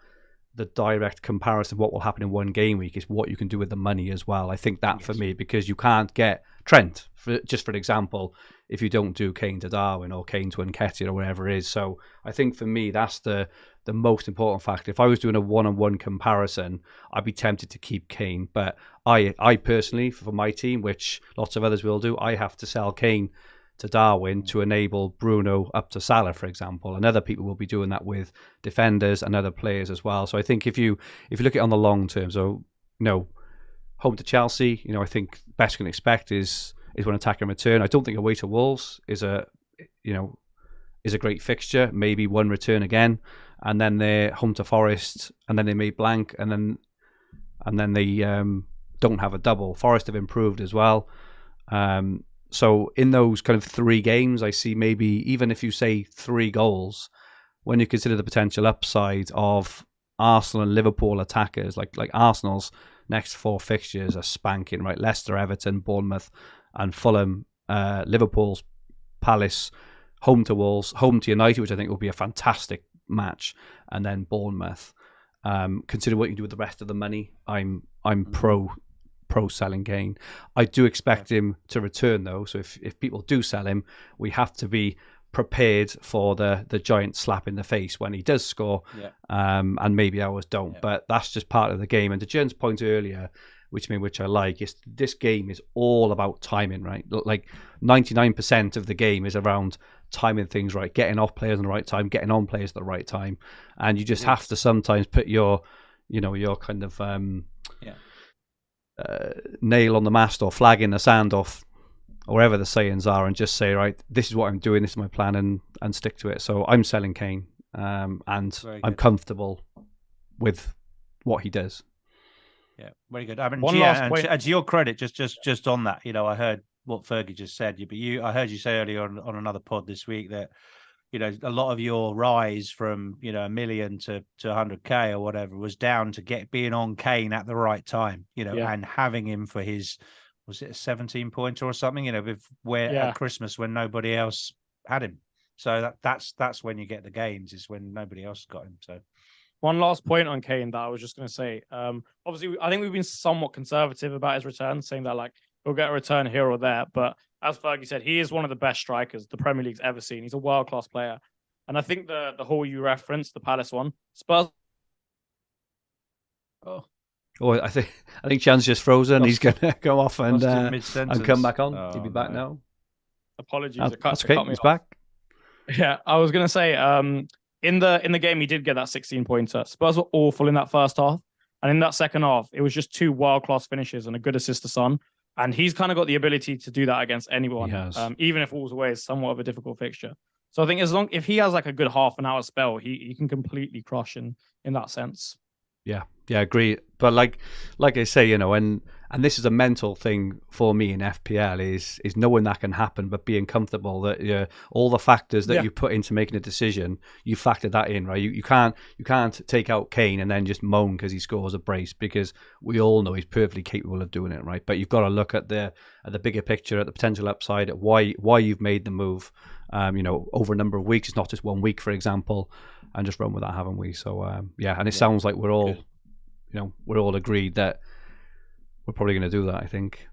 A: the direct comparison of what will happen in one game week is what you can do with the money as well. I think that for me, because you can't get Trent, for an example, if you don't do Kane to Darwin or Kane to Nketiah or whatever it is. So I think for me, that's the most important factor. If I was doing a one-on-one comparison, I'd be tempted to keep Kane. But I personally, for my team, which lots of others will do, I have to sell Kane to Darwin to enable Bruno up to Salah, for example. And other people will be doing that with defenders and other players as well. So I think if you look at it on the long term, so home to Chelsea, I think best you can expect is one attack and return. I don't think away to Wolves is a great fixture. Maybe one return again, and then they're home to Forest, and then they may blank, and then they don't have a double. Forest have improved as well. So in those kind of 3 games, I see maybe, even if you say 3 goals, when you consider the potential upside of Arsenal and Liverpool attackers, like Arsenal's next 4 fixtures are spanking, right? Leicester, Everton, Bournemouth, and Fulham. Liverpool's Palace, home to Wolves, home to United, which I think will be a fantastic match, and then Bournemouth. Consider what you do with the rest of the money. I'm pro selling Kane. I do expect him to return though, so if people do sell him, we have to be prepared for the giant slap in the face when he does score, and maybe ours don't, but that's just part of the game. And to Jen's point earlier, which I like, is this game is all about timing, right? Like 99% of the game is around timing things right, getting off players in the right time, getting on players at the right time, and you just have to sometimes put your kind of nail on the mast or flag in the sand off, or wherever the sayings are, and just say, right, this is what I'm doing, this is my plan, and stick to it. So I'm selling Kane, and I'm comfortable with what he does.
B: Yeah, very good. I mean, and to your credit, just on that, I heard what Fergie just said, but I heard you say earlier on another pod this week that a lot of your rise from $1 million to 100K or whatever was down to being on Kane at the right time, and having him for his, was it a 17-pointer or something, at Christmas when nobody else had him. So that's when you get the gains, is when nobody else got him. So
C: one last point on Kane that I was just going to say. Obviously, I think we've been somewhat conservative about his return, saying that he'll get a return here or there. But as Fergie said, he is one of the best strikers the Premier League's ever seen. He's a world-class player. And I think the Hall you referenced, the Palace one, Spurs.
A: Oh, I think Chan's just frozen. He's going to go off and come back on. He'll be back now.
C: Apologies.
A: That's okay. He's back.
C: Yeah, I was going to say, in the game, he did get that 16-pointer. Spurs were awful in that first half. And in that second half, it was just 2 world-class finishes and a good assist to Son. And he's kind of got the ability to do that against anyone, even if Wolves away is somewhat of a difficult fixture. So I think if he has a good half an hour spell, he can completely crush in that sense. Yeah,
A: agree. But like I say, and this is a mental thing for me in FPL is knowing that can happen, but being comfortable that all the factors that you put into making a decision, you factor that in, right? You can't take out Kane and then just moan because he scores a brace, because we all know he's perfectly capable of doing it, right? But you've got to look at the bigger picture, at the potential upside, at why you've made the move, over a number of weeks. It's not just 1 week, for example, and just run with that, haven't we? So and it sounds like we're all, we're all agreed that we're probably going to do that, I think.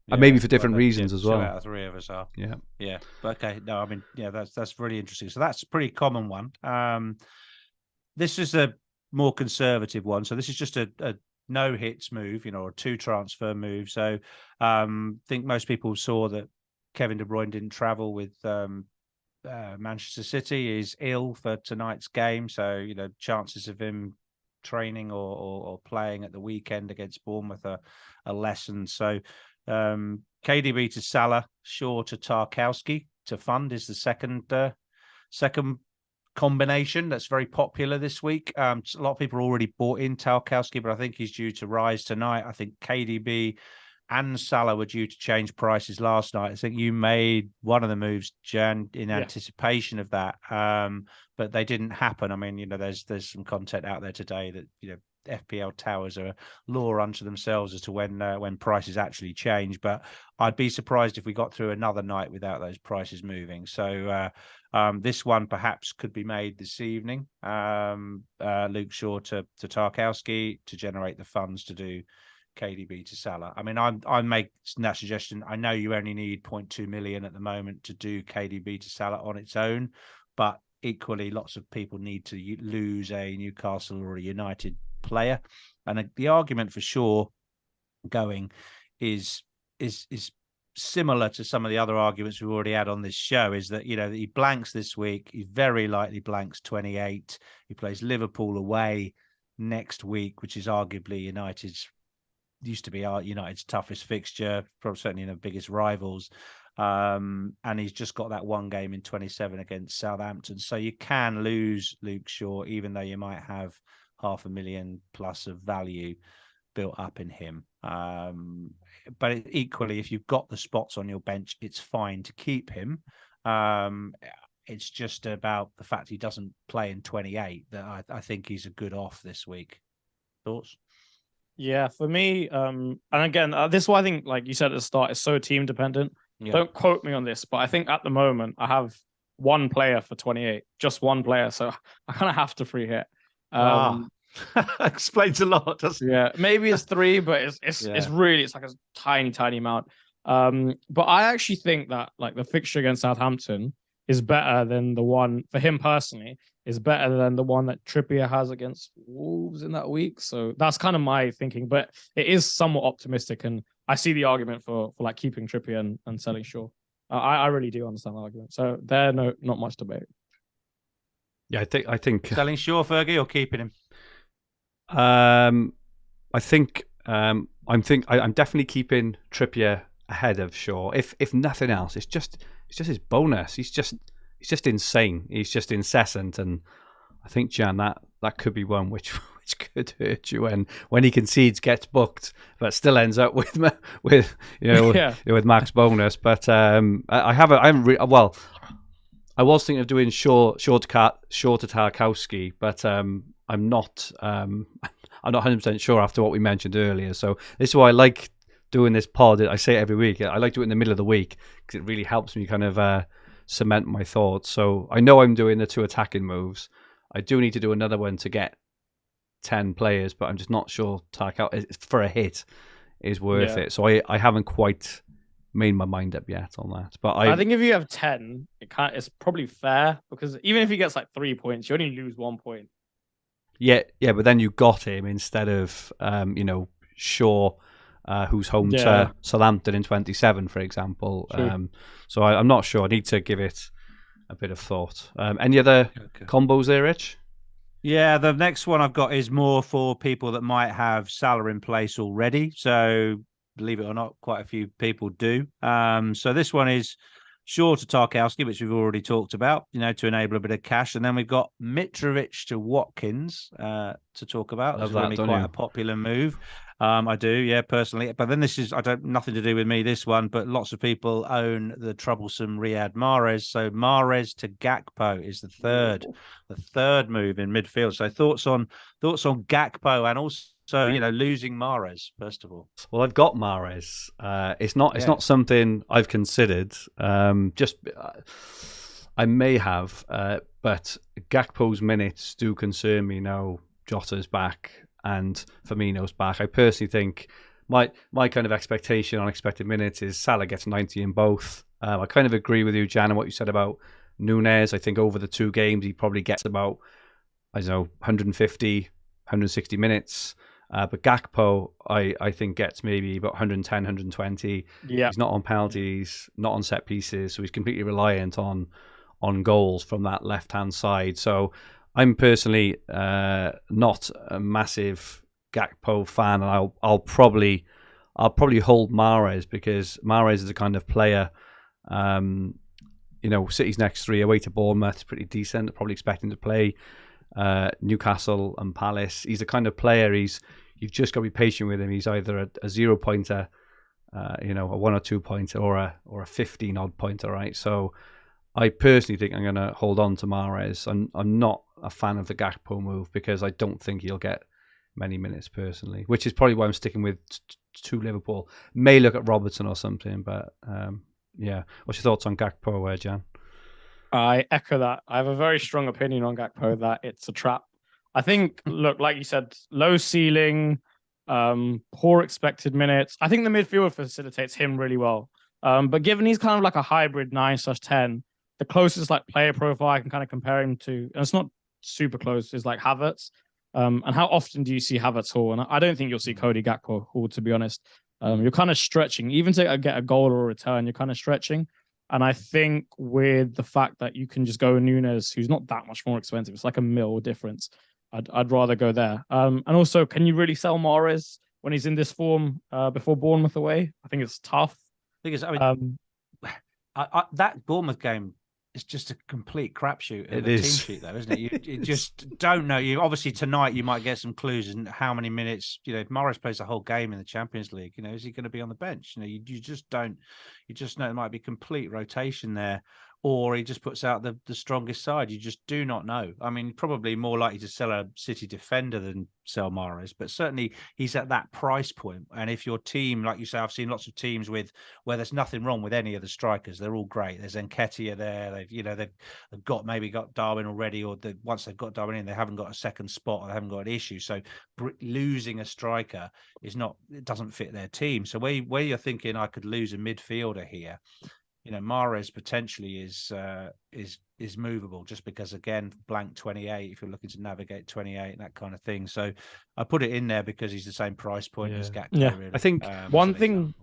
A: And maybe for different reasons as well.
B: 2 out of 3 of us are.
A: Yeah.
B: But okay, no, I mean, that's really interesting. So that's a pretty common one. This is a more conservative one. So this is just a no hits move, or a 2 transfer move. So I think most people saw that Kevin De Bruyne didn't travel with Manchester City. Is ill for tonight's game. So, chances of him training or playing at the weekend against Bournemouth are lessened. So KDB to Salah, Shaw to Tarkowski to fund is the second combination that's very popular this week. A lot of people already bought in Tarkowski, but I think he's due to rise tonight. I think KDB and Salah were due to change prices last night. I think you made one of the moves, Jan, in anticipation of that, but they didn't happen. I mean, there's some content out there today that FPL towers are a law unto themselves as to when prices actually change. But I'd be surprised if we got through another night without those prices moving. So This one perhaps could be made this evening. Luke Shaw to Tarkowski to generate the funds to do KDB to Salah. I mean, I make that suggestion. I know you only need 0.2 million at the moment to do KDB to Salah on its own, but equally, lots of people need to lose a Newcastle or a United player, and the argument for Shaw going is similar to some of the other arguments we've already had on this show. Is that he blanks this week, he very likely blanks 28. He plays Liverpool away next week, which is arguably used to be United's toughest fixture, probably certainly the biggest rivals. And he's just got that one game in 27 against Southampton. So you can lose Luke Shaw, even though you might have 500,000 plus of value built up in him. But equally, if you've got the spots on your bench, it's fine to keep him. It's just about the fact he doesn't play in 28 that I think he's a good off this week. Thoughts?
C: Yeah, for me, and again, this is why I think, like you said at the start, it's so team dependent.
B: Yeah.
C: Don't quote me on this, but I think at the moment I have one player for 28, just one player, so I kind of have to free hit.
B: Explains a lot, doesn't it?
C: Yeah, maybe it's 3, but it's really like a tiny amount. But I actually think that like the fixture against Southampton is better than the one for him personally. Is better than the one that Trippier has against Wolves in that week. So that's kind of my thinking, but it is somewhat optimistic, and I see the argument for like keeping Trippier and selling Shaw. I really do understand the argument. So not much debate.
A: Yeah, I think
B: selling Shaw, Fergie, or keeping him.
A: I'm definitely keeping Trippier ahead of Shaw. If nothing else, it's just his bonus. He's just insane. He's just incessant, and I think Jian, that could be one which could hurt you when he concedes, gets booked, but still ends up with max bonus. But I was thinking of doing Shaw to Tarkowski, but I'm not 100% sure after what we mentioned earlier. So this is why I like doing this pod. I say it every week. I like doing it in the middle of the week because it really helps me kind of cement my thoughts. So I know I'm doing the 2 attacking moves. I do need to do another one to get 10 players, but I'm just not sure Tarkowski for a hit is worth it. So I haven't quite made my mind up yet on that. But I
C: think if you have 10, it's probably fair, because even if he gets like 3 points, you only lose 1 point.
A: Yeah, but then you got him instead of Shaw, who's home to Southampton in 27, for example. So I'm not sure. I need to give it a bit of thought. Any other combos there, Rich?
B: Yeah, the next one I've got is more for people that might have Salah in place already. So believe it or not, quite a few people do. So this one is Shaw to Tarkowski, which we've already talked about, to enable a bit of cash. And then we've got Mitrovic to Watkins to talk about. This is going to be quite a popular move. I do, yeah, personally. But then this is, nothing to do with me, this one, but lots of people own the troublesome Riyad Mahrez. So Mahrez to Gakpo is the third move in midfield. So thoughts on Gakpo and also, losing Mahrez, first of all.
A: Well, I've got Mahrez. It's not something I've considered. I may have, but Gakpo's minutes do concern me now. Jota's back and Firmino's back. I personally think my kind of expectation on expected minutes is Salah gets 90 in both. I kind of agree with you, Jan, and what you said about Nunez. I think over the 2 games, he probably gets about, 150, 160 minutes. But Gakpo, I think, gets maybe about 110, 120.
C: Yeah.
A: He's not on penalties, not on set pieces, so he's completely reliant on goals from that left-hand side. So I'm personally not a massive Gakpo fan, and I'll probably hold Mahrez, because Mahrez is the kind of player, City's next 3 away to Bournemouth is pretty decent. They're probably expecting to play Newcastle and Palace. He's the kind of player you've just got to be patient with him. He's either a 0-pointer, a 1 or 2 pointer, or a 15-odd pointer, right? So I personally think I'm going to hold on to Mahrez. I'm not a fan of the Gakpo move because I don't think he'll get many minutes personally, which is probably why I'm sticking with to Liverpool. May look at Robertson or something, but yeah. What's your thoughts on Gakpo, Jan?
C: I echo that. I have a very strong opinion on Gakpo that it's a trap. I think, look, like you said, low ceiling, poor expected minutes. I think the midfield facilitates him really well. But given he's kind of like a hybrid 9/10, the closest like player profile I can kind of compare him to, and it's not super close, is like Havertz. And how often do you see Havertz Hall? And I don't think you'll see Cody Gakpo Hall, to be honest. You're kind of stretching. Even to get a goal or a return, you're kind of stretching. And I think with the fact that you can just go Nunes, who's not that much more expensive, it's like a mil difference. I'd rather go there. And also, can you really sell Mahrez when he's in this form before Bournemouth away? I think it's tough.
B: Because that Bournemouth game is just a complete crapshoot of a team sheet, though, isn't it? You just don't know. You obviously tonight you might get some clues in how many minutes. If Mahrez plays the whole game in the Champions League, is he going to be on the bench? You just don't. You just know it might be complete rotation there, or he just puts out the strongest side. You just do not know. I mean, probably more likely to sell a City defender than sell Mahrez, but certainly he's at that price point. And if your team, like you say, I've seen lots of teams where there's nothing wrong with any of the strikers. They're all great. There's Nketiah there. They've got Darwin already, or once they've got Darwin in, they haven't got a second spot, or they haven't got an issue. So losing a striker it doesn't fit their team. So where you're thinking I could lose a midfielder here, Mahrez potentially is movable, just because, again, blank 28, if you're looking to navigate 28 and that kind of thing. So I put it in there because he's the same price point as Gakpo.
C: Yeah,
B: really.
A: I think
C: one thing.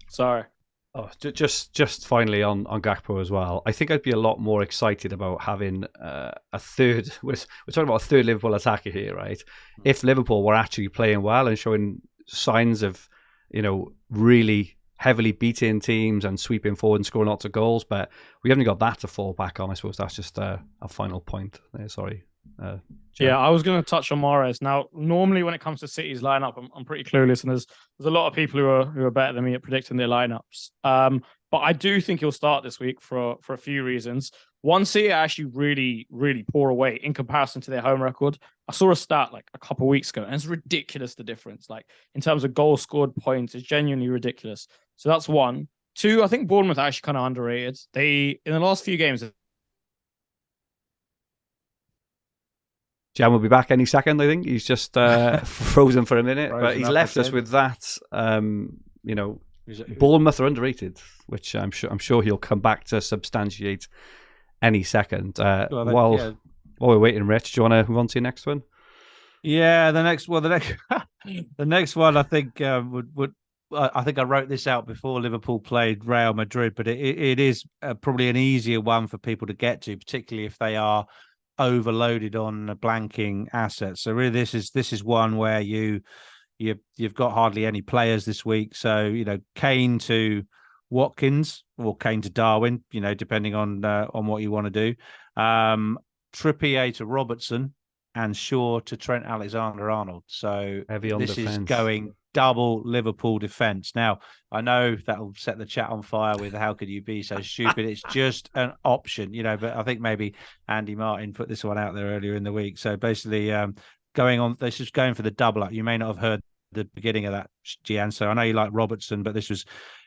C: Sorry.
A: Oh, just finally on Gakpo as well. I think I'd be a lot more excited about having a third. We're talking about a third Liverpool attacker here, right? If Liverpool were actually playing well and showing signs of, really heavily beating teams and sweeping forward and scoring lots of goals, but we haven't got that to fall back on. I suppose that's just a final point there. Sorry.
C: Yeah, I was going to touch on Mahrez. Now, normally when it comes to City's lineup, I'm pretty clueless, and there's a lot of people who are better than me at predicting their lineups. But I do think he'll start this week for a few reasons. One, City are actually really, really poor away in comparison to their home record. I saw a stat like a couple of weeks ago, and it's ridiculous, the difference. Like, in terms of goals scored, points, it's genuinely ridiculous. So that's one. Two, I think Bournemouth are actually kind of underrated. In the last few games,
A: Jian will be back any second, I think. He's just frozen for a minute, but he's left us with that. Bournemouth are underrated, which I'm sure he'll come back to substantiate any second. While we're waiting, Rich, do you want to move on to your next one?
B: Yeah, the next one, I think I think I wrote this out before Liverpool played Real Madrid, but it is probably an easier one for people to get to, particularly if they are overloaded on blanking assets. So really, this is one where you've got hardly any players this week. So Kane to Watkins or Kane to Darwin, depending on what you want to do. Trippier to Robertson and Shaw to Trent Alexander-Arnold. So
A: heavy on
B: this
A: defense.
B: Is going double Liverpool defense. Now, I know that'll set the chat on fire with how could you be so stupid? It's just an option, but I think maybe Andy Martin put this one out there earlier in the week. So basically this is going for the double up. You may not have heard the beginning of that, Jian. So I know you like Robertson, but this was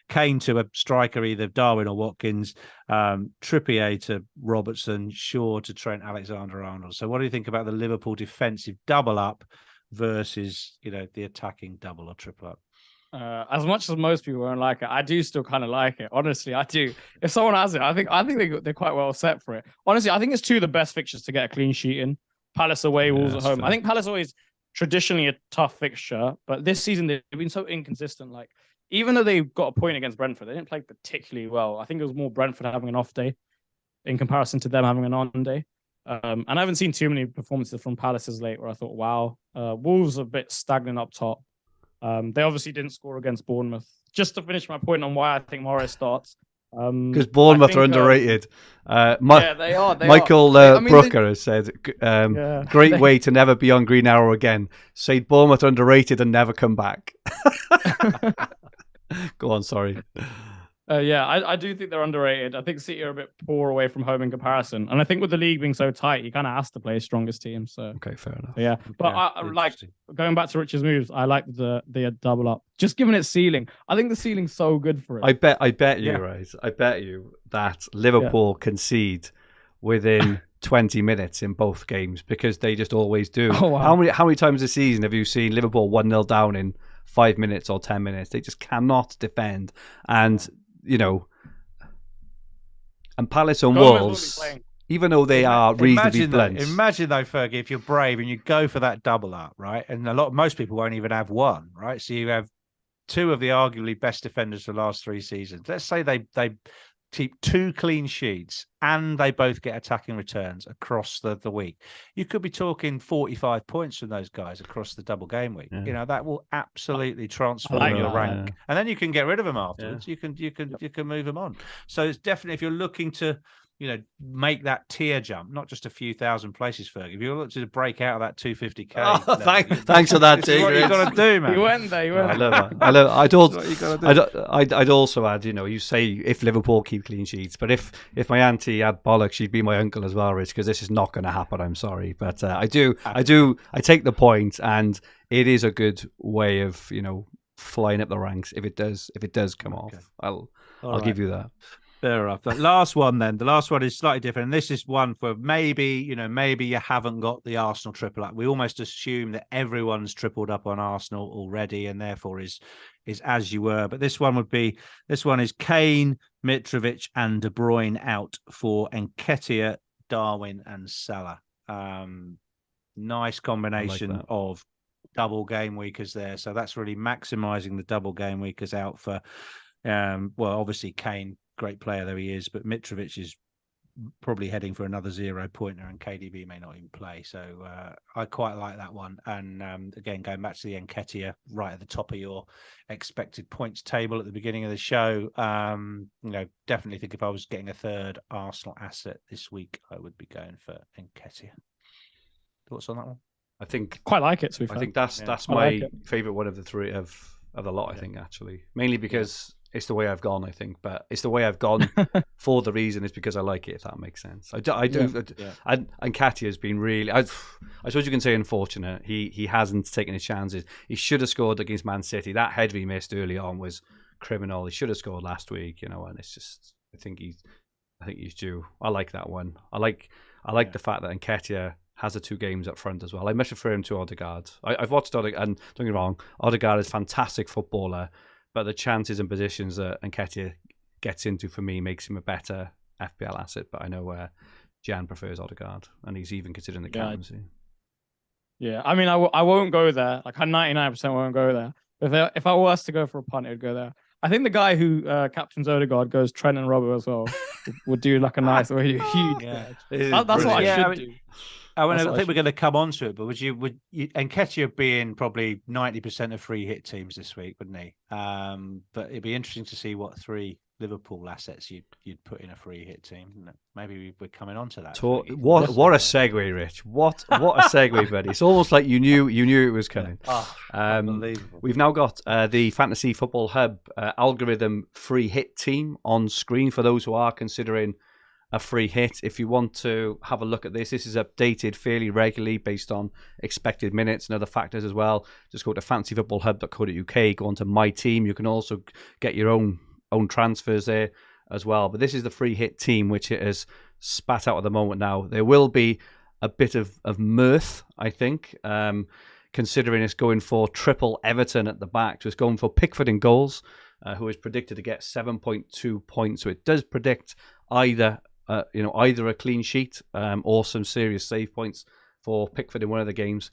B: Kane to a striker, either Darwin or Watkins, Trippier to Robertson, Shaw to Trent Alexander-Arnold. So what do you think about the Liverpool defensive double up versus the attacking double or triple up?
C: As much as most people won't like it, I do still kind of like it. Honestly, I do. If someone has it, I think they're quite well set for it. Honestly, I think it's two of the best fixtures to get a clean sheet in. Palace away, Wolves at home. Fair. I think Palace away is traditionally a tough fixture, but this season they've been so inconsistent. Like, even though they got a point against Brentford, they didn't play particularly well. I think it was more Brentford having an off day in comparison to them having an on day. And I haven't seen too many performances from Palace as late where I thought, wow, Wolves are a bit stagnant up top. They obviously didn't score against Bournemouth. Just to finish my point on why I think Mahrez starts.
A: Because Bournemouth are underrated.
C: Yeah, they are.
A: Michael Brooker has said, great way to never be on Green Arrow again. Say Bournemouth are underrated and never come back. Go on, sorry.
C: I do think they're underrated. I think City are a bit poor away from home in comparison. And I think with the league being so tight, you kind of has to play his strongest team. So
A: okay, fair enough.
C: Yeah. But I like going back to Rich's moves, I like the double up. Just given its ceiling. I think the ceiling's so good for it.
A: I bet you, right? I bet you that Liverpool concede within 20 minutes in both games because they just always do.
C: Oh, wow.
A: How many times this season have you seen Liverpool 1-0 down in 5 minutes or 10 minutes? They just cannot defend. And, and Palace and Wolves, even though they are reasonably blunt.
B: Imagine though, Fergie, if you're brave and you go for that double up, right? And most people won't even have one, right? So you have two of the arguably best defenders for the last 3 seasons. Let's say they keep 2 clean sheets and they both get attacking returns across the week. You could be talking 45 points from those guys across the double game week.
A: Yeah.
B: That will absolutely transform your rank.
A: Yeah.
B: And then you can get rid of them afterwards. You can move them on. So it's definitely, if you're looking to make that tier jump, not just a few thousand places, Fergie. If you're looking to break out of that 250k,
A: thanks for that,
B: Tigger. What you got to do, man.
C: You went there.
A: I love that. I'd also add, you say if Liverpool keep clean sheets, but if my auntie had bollocks, she'd be my uncle as well, Rich, because this is not going to happen. I'm sorry, but I take the point, and it is a good way of flying up the ranks if it does come off. I'll give you that.
B: Fair enough. The last one is slightly different. And this is one for maybe you haven't got the Arsenal triple up. We almost assume that everyone's tripled up on Arsenal already and therefore is as you were. But this one is Kane, Mitrovic and De Bruyne out for Nketiah, Darwin and Salah. Nice combination of double game weekers there. So that's really maximising the double game weekers out for, obviously Kane, great player though he is, but Mitrovic is probably heading for another 0-pointer and KDB may not even play. So I quite like that one. And again, going back to the Nketiah, right at the top of your expected points table at the beginning of the show, definitely think if I was getting a third Arsenal asset this week, I would be going for Nketiah. Thoughts on that one?
A: I think
C: quite like it. To be fair.
A: I think that's my favourite one of the three of the lot. I think actually, mainly because it's the way I've gone. I think, but it's the way I've gone for the reason is because I like it. If that makes sense, I do. And Nketiah has been really. I suppose you can say unfortunate. He hasn't taken his chances. He should have scored against Man City. That header he missed early on was criminal. He should have scored last week. And it's just. I think he's due. I like that one. I like the fact that Nketiah has the 2 games up front as well. I much prefer him to Odegaard. I've watched Odegaard, and don't get me wrong, Odegaard is a fantastic footballer, but the chances and positions that Nketiah gets into for me makes him a better FPL asset. But I know Jian prefers Odegaard, and he's even considering the captaincy.
C: Yeah, I mean, I won't go there. Like, I 99% won't go there. But if I was to go for a punt, it would go there. I think the guy who captains Odegaard goes Trent and Robert as well. would do like a nice, really huge. That's what I should do.
B: I think we're going to come on to it, but would you Nketiah being probably 90% of free hit teams this week, wouldn't he? But it'd be interesting to see what 3 Liverpool assets you'd put in a free hit team. Maybe we're coming on to that.
A: What a segue, Rich! What a segue, buddy! It's almost like you knew it was coming.
B: Unbelievable.
A: We've now got the Fantasy Football Hub algorithm free hit team on screen for those who are considering a free hit. If you want to have a look at this is updated fairly regularly based on expected minutes and other factors as well. Just go to fantasyfootballhub.co.uk, go onto My Team. You can also get your own transfers there as well. But this is the free hit team, which it has spat out at the moment now. There will be a bit of mirth, I think, considering it's going for triple Everton at the back. So it's going for Pickford in goals, who is predicted to get 7.2 points. So it does predict either a clean sheet or some serious save points for Pickford in one of the games.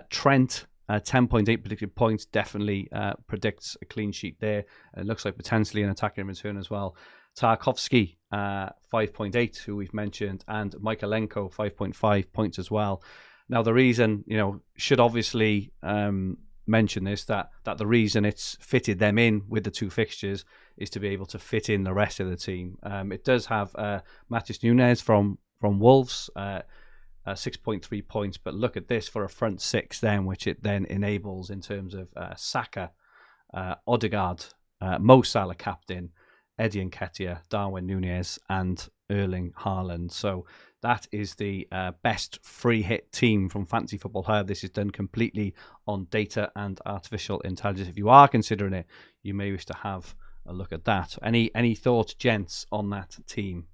A: Trent, 10.8 predicted points, definitely predicts a clean sheet there. It looks like potentially an attacking return as well. Tarkovsky, 5.8, who we've mentioned, and Michaelenko, 5.5 points as well. Now, the reason, should obviously mention this, that the reason it's fitted them in with the 2 fixtures is to be able to fit in the rest of the team. It does have Matheus Nunes from Wolves, 6.3 points, but look at this for a front 6 then, which it then enables in terms of Saka, Odegaard, Mo Salah captain, Eddie Nketiah, Darwin Núñez and Erling Haaland. So that is the best free hit team from Fantasy Football Hub. This is done completely on data and artificial intelligence. If you are considering it, you may wish to have a look at that. Any thoughts, gents, on that team?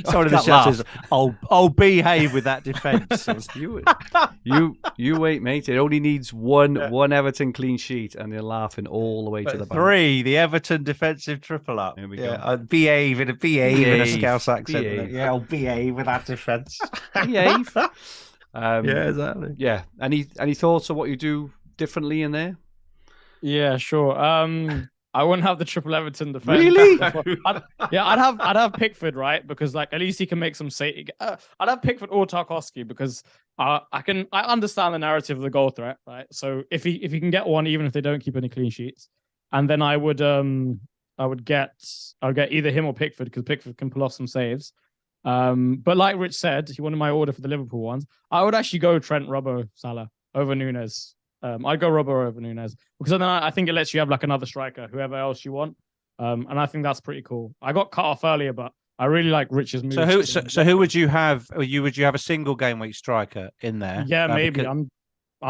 B: Someone in the
A: That
B: chat
A: laugh.
B: says, "I'll behave with that defence."
A: You wait, mate. It only needs one Everton clean sheet, and you're laughing all the way to the bank.
B: 3, the Everton defensive triple up.
A: There we
B: go.
A: go.
B: Behave in a Scouse accent.
A: Behave.
B: Yeah, I'll behave with that defence.
A: Behave.
B: Yeah, exactly.
A: Yeah. Any thoughts on what you do differently in there?
C: Yeah, sure. I wouldn't have the triple Everton defense.
A: Really?
C: I'd have Pickford, right? Because like at least he can make some save. I'd have Pickford or Tarkowski because I understand the narrative of the goal threat, right? So if he can get one, even if they don't keep any clean sheets, and then I would get either him or Pickford because Pickford can pull off some saves. But like Rich said, he wanted my order for the Liverpool ones. I would actually go Trent, Robbo, Salah over Nunes. I'd go Robbo over Nunes because then I think it lets you have like another striker, whoever else you want. And I think that's pretty cool. I got cut off earlier, but I really like Rich's move.
B: So who would you have? Would you have a single game week striker in there?
C: Yeah, maybe. I'm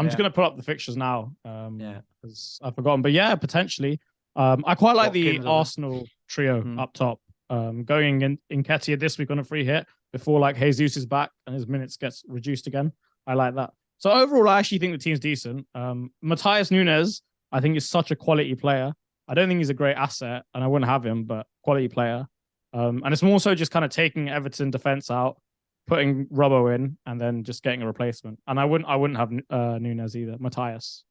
C: just gonna put up the fixtures now. Because I've forgotten. But yeah, potentially. I quite like the Arsenal trio up top. Going in Nketiah this week on a free hit before like Jesus is back and his minutes gets reduced again. I like that. So overall, I actually think the team's decent. Matthias Nunes, I think, is such a quality player. I don't think he's a great asset, and I wouldn't have him, but quality player. And it's more so just kind of taking Everton defense out, putting Robbo in, and then just getting a replacement. And I wouldn't have Nunes either. Matthias.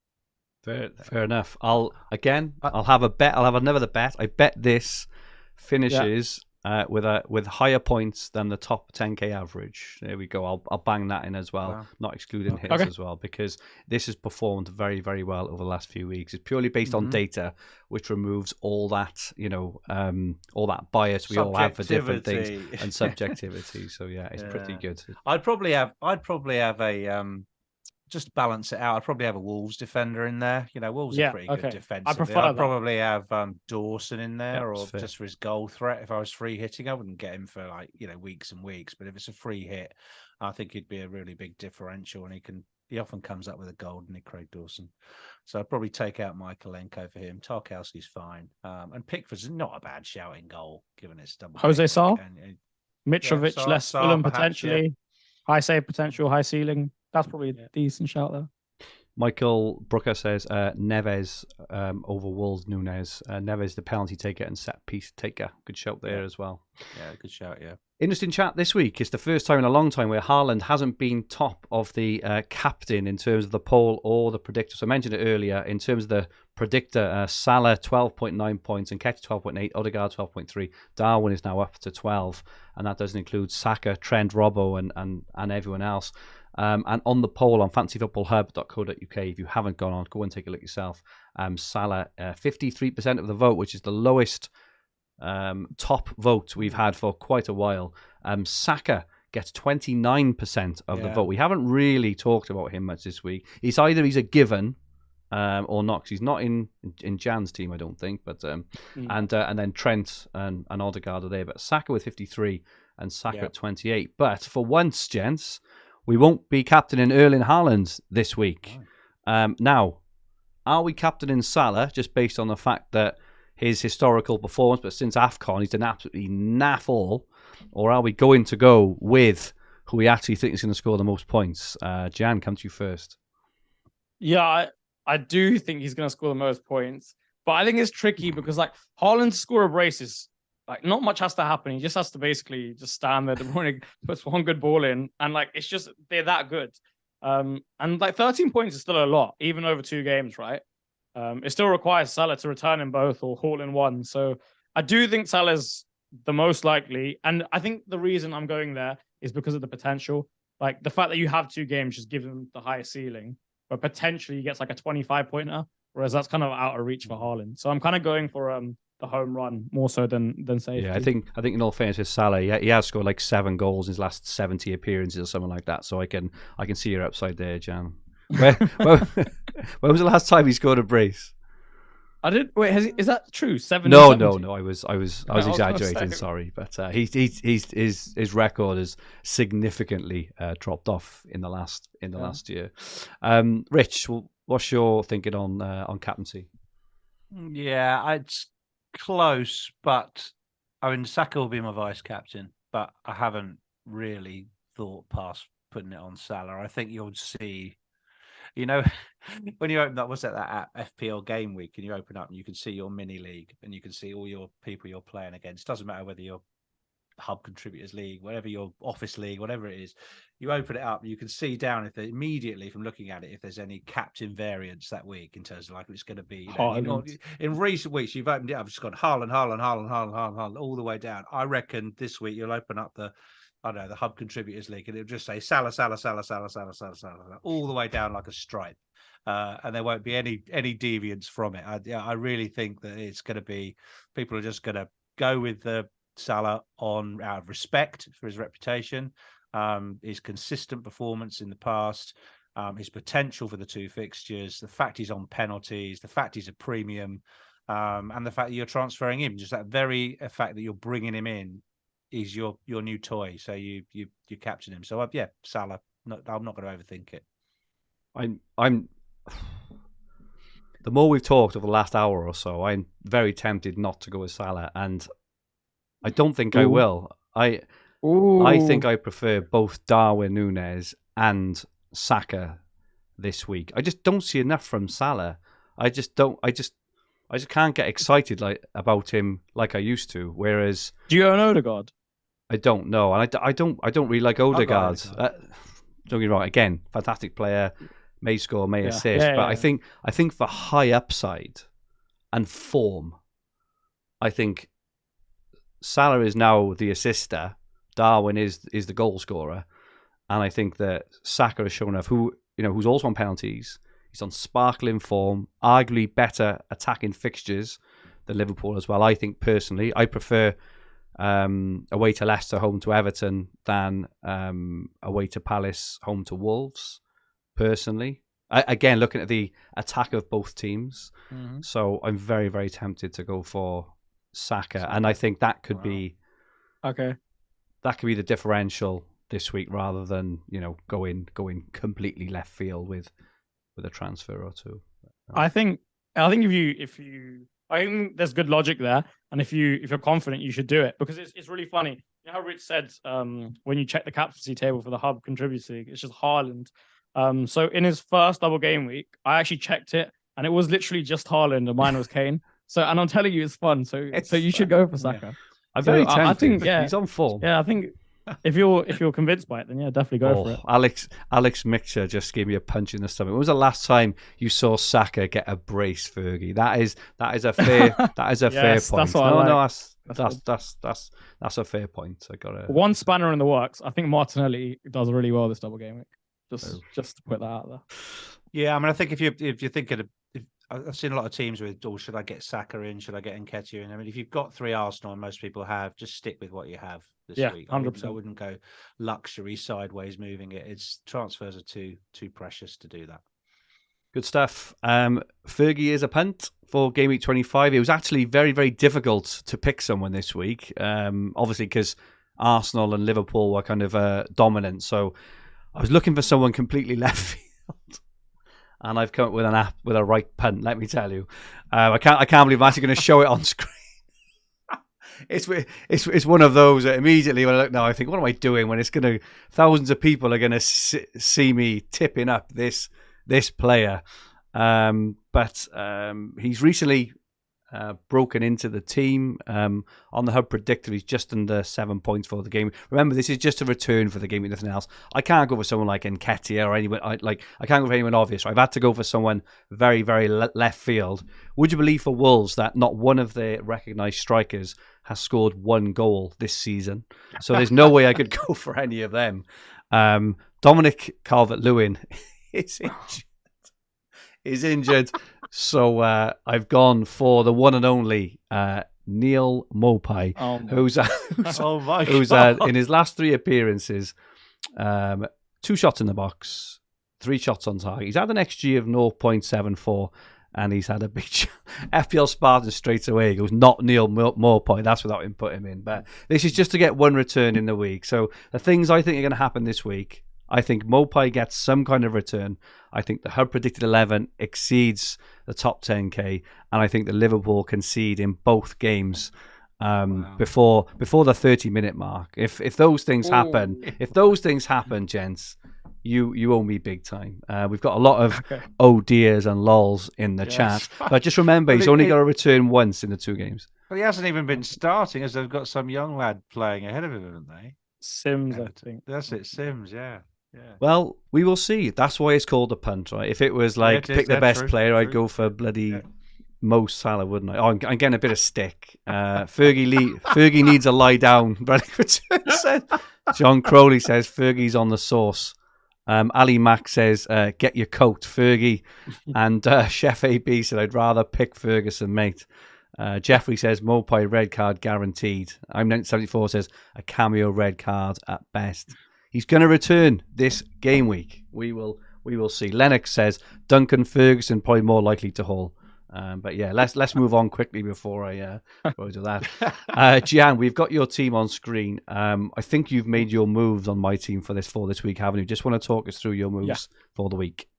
A: Fair enough. I'll have a bet. I'll have another bet. I bet this finishes with higher points than the top 10k average. There we go. I'll bang that in as well, not excluding hits as well, because this has performed very, very well over the last few weeks. It's purely based on data, which removes all that, all that bias we all have for different things and subjectivity. So yeah, it's pretty good.
B: I'd probably have a just balance it out. I'd probably have a Wolves defender in there. Wolves are pretty good defensively. I'd probably have Dawson in there, or just for his goal threat. If I was free hitting, I wouldn't get him for weeks and weeks. But if it's a free hit, I think he'd be a really big differential, and he often comes up with a goal, doesn't he, Craig Dawson? So I'd probably take out Michaelenko for him. Tarkowski's fine, and Pickford's not a bad shouting goal given it's double.
C: Jose Sarr, Mitrovic, less Fulham potentially, high save potential, high ceiling. That's probably a decent shout there.
A: Michael Brooker says Neves over Wolves Nunes. Neves the penalty taker and set piece taker. Good shout there as well.
B: Yeah, good shout, yeah.
A: Interesting chat this week. It's the first time in a long time where Haaland hasn't been top of the captain in terms of the poll or the predictor. So I mentioned it earlier. In terms of the predictor, Salah 12.9 points, and Nketiah 12.8, Odegaard 12.3. Darwin is now up to 12, and that doesn't include Saka, Trent, Robbo, and everyone else. And on the poll on fantasyfootballhub.co.uk, if you haven't gone on, go and take a look yourself. Salah, 53% of the vote, which is the lowest top vote we've had for quite a while. Saka gets 29% of the vote. We haven't really talked about him much this week. He's a given or not, because he's not in Jan's team, I don't think. But and then Trent and Odegaard are there. But Saka with 53 and Saka at 28. But for once, gents, we won't be captaining Erling Haaland this week. Now, are we captaining Salah just based on the fact that his historical performance, but since AFCON, he's done absolutely naff all? Or are we going to go with who we actually think is going to score the most points? Jan, come to you first.
C: Yeah, I do think he's going to score the most points. But I think it's tricky because, Haaland to score a brace is, not much has to happen. He just has to basically just stand there. De Bruyne puts one good ball in, and it's just they're that good. And 13 points is still a lot, even over 2 games, right? It still requires Salah to return in both or haul in one. So I do think Salah's the most likely, and I think the reason I'm going there is because of the potential. The fact that you have 2 games just gives him the highest ceiling, but potentially he gets a 25 pointer, whereas that's kind of out of reach for Haaland. So I'm kind of going for the home run more so than safety.
A: Yeah, I think in all fairness with Salah, he has scored 7 goals in his last 70 appearances or something like that. So I can see your upside there, Jan. When was the last time he scored a brace?
C: I didn't. Wait, is that true? 7?
A: No. I was exaggerating. Sorry, but his record has significantly dropped off in the last year. Rich, what's your thinking on captaincy?
B: Yeah, it's close, but Saka will be my vice captain. but I haven't really thought past putting it on Salah. I think you'll see, when you open up, what's that app, FPL Gameweek, and you open up and you can see your mini league and you can see all your people you're playing against. Doesn't matter whether you're Hub Contributors League, whatever your Office League, whatever it is, you open it up, you can see down if immediately from looking at it if there's any captain variants that week in terms of like it's going to be. In recent weeks, you've opened it up, just gone Haaland, all the way down. I reckon this week you'll open up the Hub Contributors League, and it'll just say Salah, all the way down like a stripe, and there won't be any deviance from it. I really think that it's going to be, people are just going to go with the Salah out of respect for his reputation, his consistent performance in the past, his potential for the 2 fixtures, the fact he's on penalties, the fact he's a premium, and the fact that you're transferring him. Just that very fact that you're bringing him in is your new toy. So you captain him. So Salah. I'm not going to overthink it.
A: I'm. The more we've talked over the last hour or so, I'm very tempted not to go with Salah, and I don't think I will. I think I prefer both Darwin Núñez and Saka this week. I just don't see enough from Salah. I just can't get excited about him like I used to. Whereas,
C: do you own Odegaard?
A: I don't know, and I don't really like Odegaard. Don't get me wrong. Again, fantastic player, may score, may assist, but I think for high upside and form, I think Salah is now the assister, Darwin is the goal scorer, and I think that Saka has shown enough. Who's also on penalties. He's on sparkling form, arguably better attacking fixtures than Liverpool as well. I think personally, I prefer away to Leicester, home to Everton, than away to Palace, home to Wolves. Personally, again looking at the attack of both teams, so I'm very, very tempted to go for Saka, and I think that could be
C: okay.
A: That could be the differential this week, rather than going completely left field with a transfer or two.
C: I think if you I think there's good logic there, and if you're confident, you should do it, because it's really funny. You know how Rich said when you check the captaincy table for the Hub Contributors League, it's just Haaland. So in his first double game week, I actually checked it, and it was literally just Haaland, and mine was Kane. So, and I'm telling you, it's fun. So you should go for Saka.
A: Yeah. I'm very tempted.
C: I think
A: he's on form.
C: Yeah, I think if you're convinced by it, then definitely go for it.
A: Alex Mixer just gave me a punch in the stomach. When was the last time you saw Saka get a brace, Fergie? That is a fair fair point.
C: That's what
A: That's a fair point. I got
C: one spanner in the works. I think Martinelli does really well this double game week. Just to put that out there.
B: Yeah, I mean, I think if you're thinking of, I've seen a lot of teams with, should I get Saka in? Should I get Nketiah in? I mean, if you've got 3 Arsenal, and most people have, just stick with what you have this week.
C: 100%.
B: I wouldn't go luxury sideways moving it. Transfers are too precious to do that.
A: Good stuff. Fergie is a punt for Game Week 25. It was actually very, very difficult to pick someone this week, obviously because Arsenal and Liverpool were kind of dominant. So I was looking for someone completely left field. And I've come up with an app with a right punt, let me tell you. I can't believe I'm actually going to show it on screen. It's one of those that immediately when I look now, I think, what am I doing when thousands of people are going to see me tipping up this player. But he's recently broken into the team. On the Hub Predictor, he's just under 7 points for the game. Remember, this is just a return for the game with nothing else. I can't go for someone like Nketiah or anyone. I can't go for anyone obvious. I've had to go for someone very, very left field. Would you believe for Wolves that not one of their recognised strikers has scored 1 goal this season? So there's no way I could go for any of them. Dominic Calvert-Lewin is injured. So I've gone for the one and only Neil Maupay, who's in his last 3 appearances, 2 shots in the box, 3 shots on target. He's had an XG of 0.74, and he's had a big FPL Spartan straight away. He goes, not Neil Maupay. That's without him putting him in. But this is just to get 1 return in the week. So the things I think are going to happen this week, I think Maupay gets some kind of return. I think the Hub Predicted 11 exceeds the top 10k, and I think the Liverpool concede in both games. before the 30-minute mark. If those things happen, gents, you owe me big time. We've got a lot of oh dears and lols in the chat, but just remember he's only got to return once in the 2 games.
B: But he hasn't even been starting, as they've got some young lad playing ahead of him, haven't they?
C: Sims, I think.
B: That's it, Sims, yeah.
A: Well, we will see. That's why it's called a punt, right? If it was like pick the best player, I'd go for bloody Mo Salah, wouldn't I? Oh, I'm getting a bit of stick. Fergie needs a lie down. John Crowley says Fergie's on the sauce. Ali Mack says, get your coat, Fergie. And Chef AB said, I'd rather pick Ferguson, mate. Jeffrey says, Mopai red card guaranteed. I'm 1974 says, a cameo red card at best. He's going to return this game week. We will see. Lennox says, Duncan Ferguson probably more likely to haul. But yeah, let's move on quickly before I do that. Jian, we've got your team on screen. I think you've made your moves on my team for this week, haven't you? Just want to talk us through your moves for the week.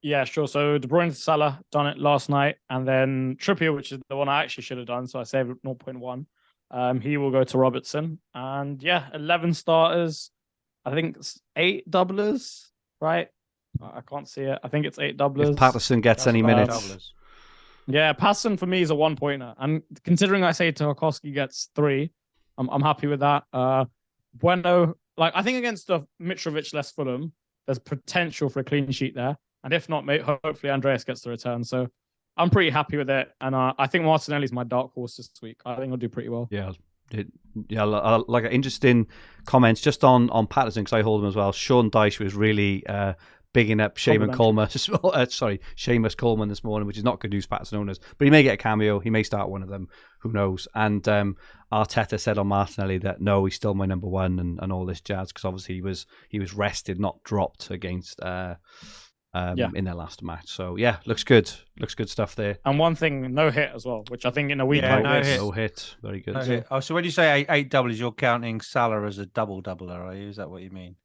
C: Yeah, sure. So De Bruyne to Salah, done it last night, and then Trippier, which is the one I actually should have done, so I saved 0.1. He will go to Robertson, and 11 starters. I think it's 8 doublers, right? I can't see it. I think it's 8 doublers.
A: If Patterson gets any minutes.
C: Yeah, Patterson for me is a 1-pointer. And considering I say Tarkowski gets 3, I'm happy with that. Bueno, I think against the Mitrovic-less Fulham, there's potential for a clean sheet there. And if not, hopefully Andreas gets the return. So I'm pretty happy with it. And I think Martinelli's my dark horse this week. I think he'll do pretty well.
A: Yeah. Like interesting comments just on Patterson, because I hold him as well. Sean Dyche was really bigging up Seamus Coleman this morning, which is not good news for Patterson owners. But he may get a cameo. He may start one of them. Who knows? And Arteta said on Martinelli that no, he's still my number 1 and all this jazz, because obviously he was rested, not dropped against in their last match. So looks good. Looks good stuff there.
C: And one thing, no hit as well, which I think in a week
A: no hit. Very good.
B: No hit. Oh, so when you say 8 doubles, you're counting Salah as a double-doubler, are you? Is that what you mean?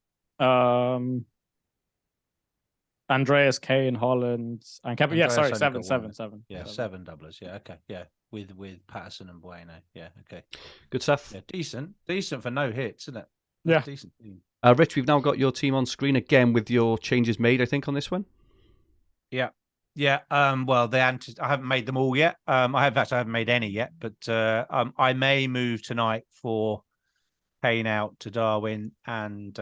C: Andreas, Kane, Holland, and Kevin. Yeah, sorry, 7.
B: Yeah, 7 doublers. Yeah, okay. Yeah, with Patterson and Bueno. Yeah, okay.
A: Good stuff.
B: Yeah, decent for no hits, isn't it?
C: That's
B: decent.
A: Rich, we've now got your team on screen again with your changes made, I think, on this one.
B: Yeah. Well, I haven't made them all yet. I haven't made any yet, but I may move tonight for Kane out to Darwin and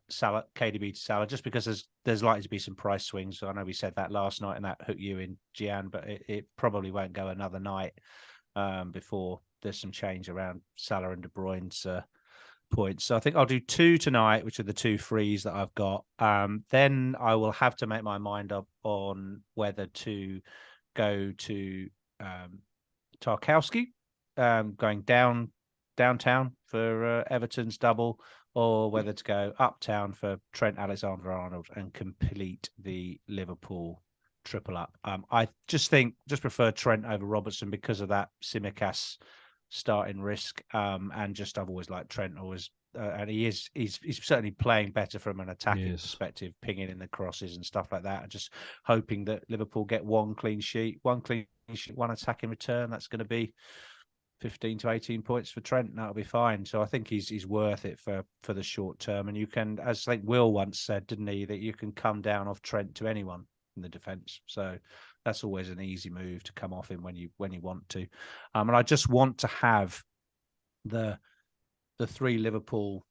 B: Salah, KDB to Salah, just because there's likely to be some price swings. So I know we said that last night, and that hooked you in, Jian, but it probably won't go another night before there's some change around Salah and De Bruyne's points. So I think I'll do 2 tonight, which are the 2 frees that I've got. Then I will have to make my mind up on whether to go to Tarkowski, going downtown for Everton's double, or whether to go uptown for Trent Alexander-Arnold and complete the Liverpool triple up. I just prefer Trent over Robertson because of that Tsimikas starting risk, and just I've always liked Trent and he's certainly playing better from an attacking perspective, pinging in the crosses and stuff like that. And just hoping that Liverpool get one clean sheet, one attacking return. That's going to be 15 to 18 points for Trent. That'll be fine. So I think he's worth it for the short term. And you can, as I think Will once said, didn't he, that you can come down off Trent to anyone in the defence. So that's always an easy move to come off him when you want to. And I just want to have the 3 Liverpool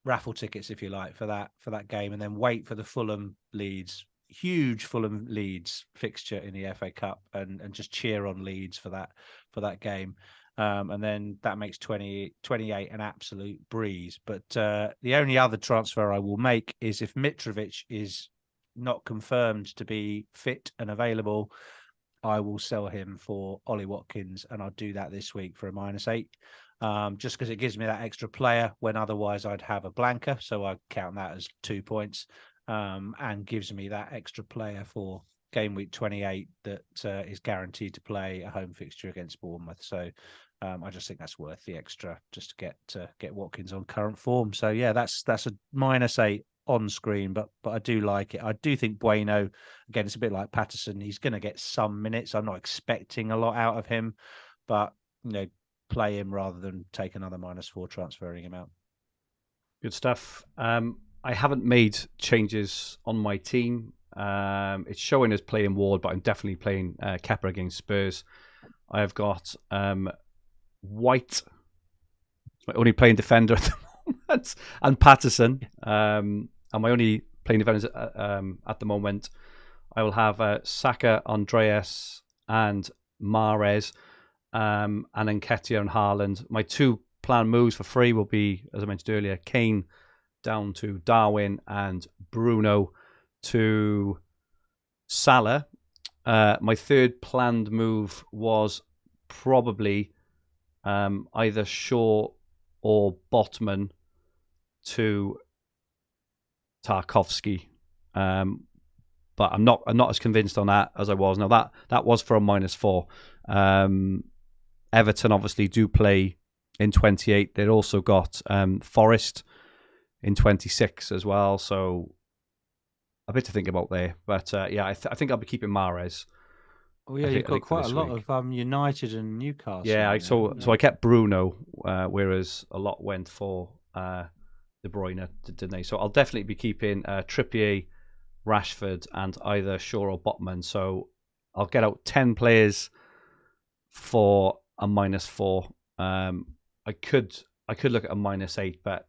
B: raffle tickets, if you like, for that game, and then wait for the Fulham Leeds, huge Fulham Leeds fixture in the FA Cup, and just cheer on Leeds for that game. And then that makes 28 an absolute breeze. But the only other transfer I will make is if Mitrovic is not confirmed to be fit and available, I will sell him for Ollie Watkins, and I'll do that this week for a -8. Just because it gives me that extra player when otherwise I'd have a blanker. So I count that as 2 points, and gives me that extra player for game week 28 that is guaranteed to play a home fixture against Bournemouth. So I just think that's worth the extra just to get Watkins on current form. So yeah, that's a -8 on screen, but I do like it. I do think Bueno, again, it's a bit like Patterson. He's going to get some minutes. I'm not expecting a lot out of him, but play him rather than take another -4 transferring him out.
A: Good stuff. I haven't made changes on my team. It's showing as playing Ward, but I'm definitely playing Kepa against Spurs. I've got White. It's my only playing defender at the moment, and Patterson. And my only playing defenders at the moment. I will have Saka, Andreas, and Mahrez, and Nketiah and Haaland. My 2 planned moves for free will be, as I mentioned earlier, Kane down to Darwin and Bruno to Salah. My 3rd planned move was probably either Shaw or Botman to Tarkowski. But I'm not as convinced on that as I was. Now that was for a -4. Everton obviously do play in 28. They've also got Forest in 26 as well. So a bit to think about there. But I think I'll be keeping Mahrez.
B: Oh yeah, you've got quite a lot of United and Newcastle.
A: Yeah, so I kept Bruno, whereas a lot went for De Bruyne, didn't they? So I'll definitely be keeping Trippier, Rashford, and either Shaw or Botman. So I'll get out 10 players for a -4. I could look at a -8, but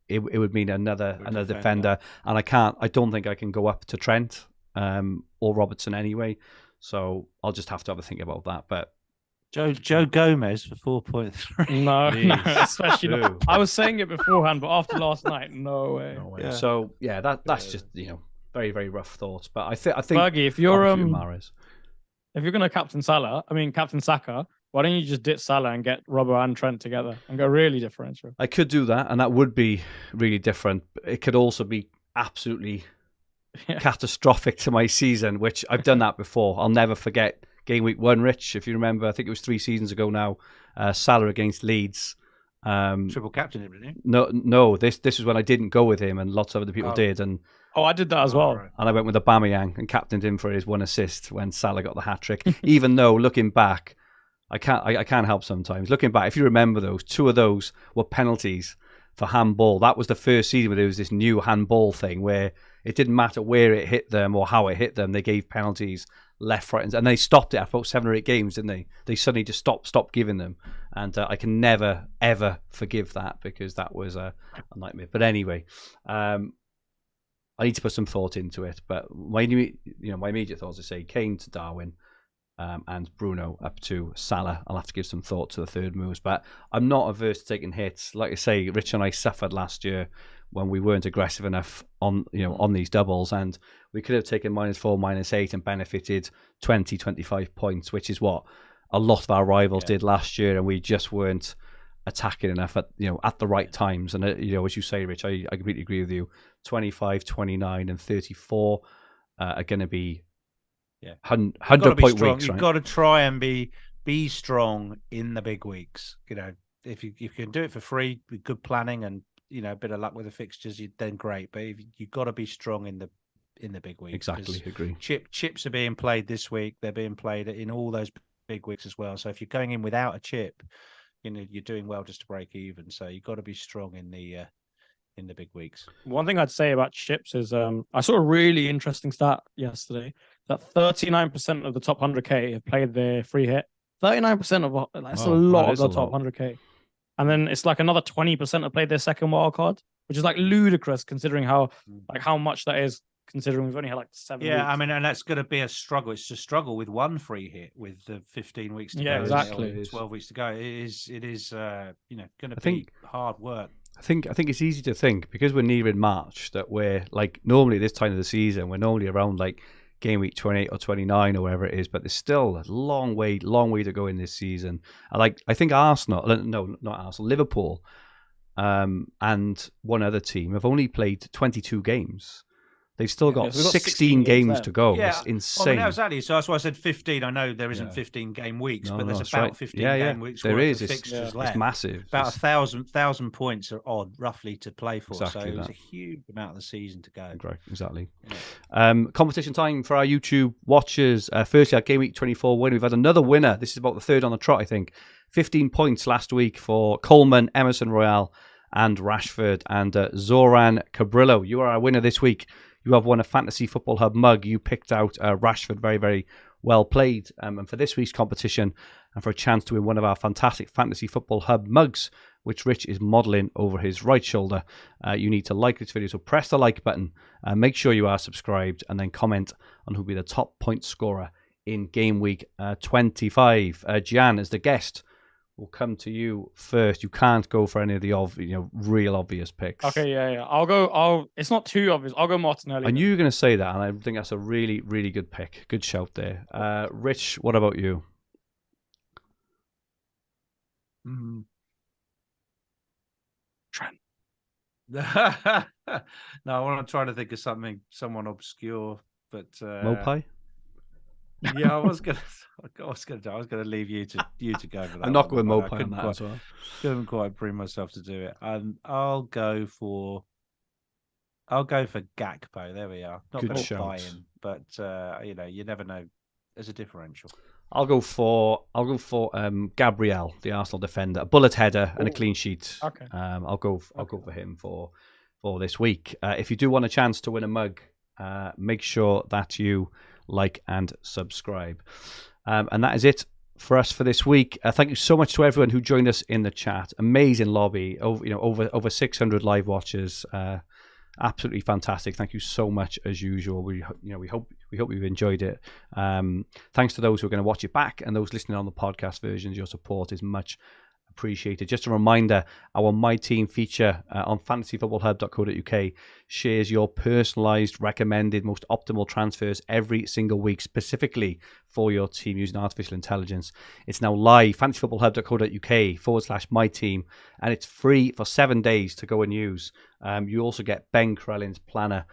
A: it would mean another defender, and I don't think I can go up to Trent or Robertson anyway. So I'll just have to have a think about that. But
B: Joe Gomez for 4.3.
C: No, especially not. I was saying it beforehand, but after last night, no way.
A: Yeah. So that's just very, very rough thoughts. But I think
C: Fergie, if you're going to captain Saka, why don't you just ditch Salah and get Robbo and Trent together and go really differential?
A: I could do that, and that would be really different. It could also be absolutely catastrophic to my season, which I've done that before. I'll never forget game week 1, Rich, if you remember. I think it was 3 seasons ago now. Salah against Leeds.
B: Triple captain him, didn't
A: you? No. This is when I didn't go with him, and lots of other people did. And
C: I did that as well.
A: Right. And I went with Aubameyang and captained him for his 1 assist when Salah got the hat trick. Even though looking back, I can't help sometimes. Looking back, if you remember those, 2 of those were penalties for handball. That was the first season where there was this new handball thing where it didn't matter where it hit them or how it hit them. They gave penalties left, right, and they stopped it after about 7 or 8 games, didn't they? They suddenly just stopped giving them. And I can never, ever forgive that because that was a nightmare. But anyway, I need to put some thought into it. But my immediate thoughts are say Kane to Darwin, and Bruno up to Salah. I'll have to give some thought to the 3rd moves, but I'm not averse to taking hits. Like I say, Rich and I suffered last year when we weren't aggressive enough on these doubles, and we could have taken -4, -8 and benefited 20, 25 points, which is what a lot of our rivals did last year, and we just weren't attacking enough at the right times. And as you say, Rich, I completely agree with you. 25, 29, and 34 are going to be 100-point weeks.
B: You've got to try and be strong in the big weeks. If you can do it for free with good planning and a bit of luck with the fixtures, then great. But you've got to be strong in the big weeks.
A: Exactly, agree.
B: Chips are being played this week. They're being played in all those big weeks as well. So if you're going in without a chip, you're doing well just to break even. So you've got to be strong in the big weeks.
C: One thing I'd say about chips is I saw a really interesting stat yesterday that 39% of the top 100k have played their free hit. 39% of that's a lot of the top 100k. And then it's like another 20% have played their second wild card, which is like ludicrous considering how much that is, considering we've only had like 7 weeks.
B: I mean, and that's going to be a struggle. It's a struggle with 1 free hit with the 15 weeks to go.
C: Yeah, exactly.
B: 12 weeks to go. It is going to be hard work.
A: I think it's easy to think because we're nearing March that we're like normally this time of the season, we're normally around like game week 28 or 29 or wherever it is, but there's still a long way to go in this season. I think Liverpool, and one other team have only played 22 games. They've still got 16 games to go. Yeah. It's insane.
B: Well, exactly. So that's why I said 15. I know there isn't 15 game weeks, but there's about 15 game weeks.
A: There is.
B: Fixtures
A: It's
B: left.
A: massive.
B: About 1,000 points are odd, roughly, to play for.
A: Exactly
B: so it's a huge amount of the season to go.
A: Right, exactly. Yeah. Competition time for our YouTube watchers. Firstly, our Game Week 24 win. We've had another winner. This is about the 3rd on the trot, I think. 15 points last week for Coleman, Emerson Royale, and Rashford. And Zoran Cabrillo, you are our winner this week. You have won a Fantasy Football Hub mug. You picked out Rashford. Very, very well played. And for this week's competition, and for a chance to win one of our fantastic Fantasy Football Hub mugs, which Rich is modelling over his right shoulder, you need to like this video. So press the like button, make sure you are subscribed, and then comment on who'll be the top point scorer in Game Week 25. Jian, as the guest, will come to you first. You can't go for any of the real obvious picks.
C: Okay, yeah. It's not too obvious. I'll go Martinelli.
A: I knew you were going to say that, and I think that's a really, really good pick. Good shout there. Rich, what about you?
C: Trent.
B: No, I want to try to think of someone obscure, but
A: Mopai?
B: Yeah, I was gonna leave you to go for that.
A: I'm not going Mopai on that as well.
B: Couldn't quite bring myself to do it. I'll go for Gakpo. There we are. Not
A: Good
B: going to
A: shout.
B: buy him, but you never know. There's a differential.
A: I'll go for Gabriel, the Arsenal defender, a bullet header and a clean sheet.
C: Okay.
A: I'll go for him for this week. If you do want a chance to win a mug, make sure that you like and subscribe. And that is it for us for this week. Thank you so much to everyone who joined us in the chat. Amazing lobby. Over 600 live watchers. Absolutely fantastic. Thank you so much as usual. We hope you've enjoyed it. Thanks to those who are going to watch it back and those listening on the podcast versions. Your support is much appreciated. Just a reminder, our My Team feature on fantasyfootballhub.co.uk shares your personalised, recommended, most optimal transfers every single week, specifically for your team using artificial intelligence. It's now live, fantasyfootballhub.co.uk/my team, and it's free for 7 days to go and use. You also get Ben Krellin's planner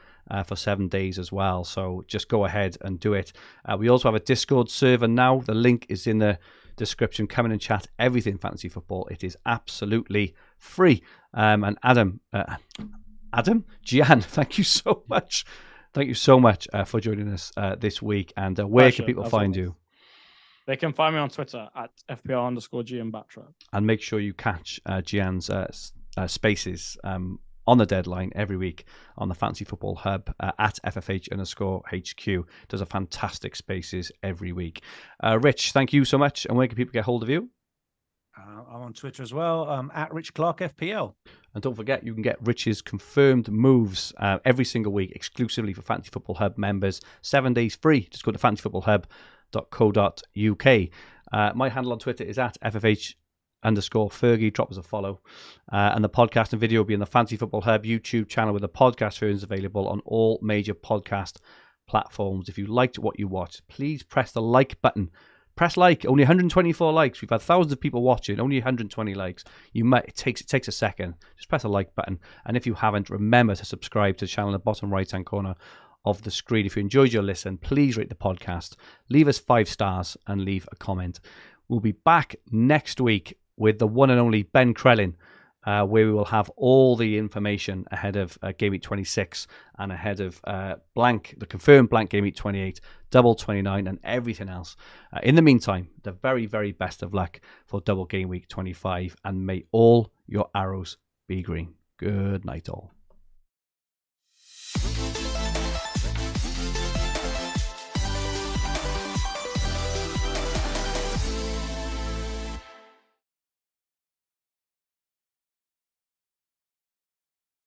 A: for 7 days as well. So just go ahead and do it. We also have a Discord server now. The link is in the description. Come in and chat everything fantasy football. It is absolutely free. And Jian, thank you so much. Thank you so much for joining us this week. And where can people find you?
C: They can find me on Twitter at FPL_Jian Batra.
A: And make sure you catch Jian's spaces on the deadline every week on the Fantasy Football Hub at FFH_HQ. Does a fantastic spaces every week. Rich, thank you so much. And where can people get hold of you?
B: I'm on Twitter as well, at Rich Clarke FPL.
A: And don't forget, you can get Rich's confirmed moves every single week exclusively for Fantasy Football Hub members. 7 days free. Just go to fantasyfootballhub.co.uk. My handle on Twitter is at FFH_Fergi. Drop us a follow. And the podcast and video will be on the Fantasy Football Hub YouTube channel with the podcast versions available on all major podcast platforms. If you liked what you watched, please press the like button. Press like. Only 124 likes. We've had thousands of people watching. Only 120 likes. It takes a second. Just press the like button. And if you haven't, remember to subscribe to the channel in the bottom right-hand corner of the screen. If you enjoyed your listen, please rate the podcast. Leave us 5 stars and leave a comment. We'll be back next week with the one and only Ben Krellin, where we will have all the information ahead of Game Week 26 and ahead of the confirmed blank Game Week 28, double 29 and everything else. In the meantime, the very, very best of luck for double Game Week 25, and may all your arrows be green. Good night all.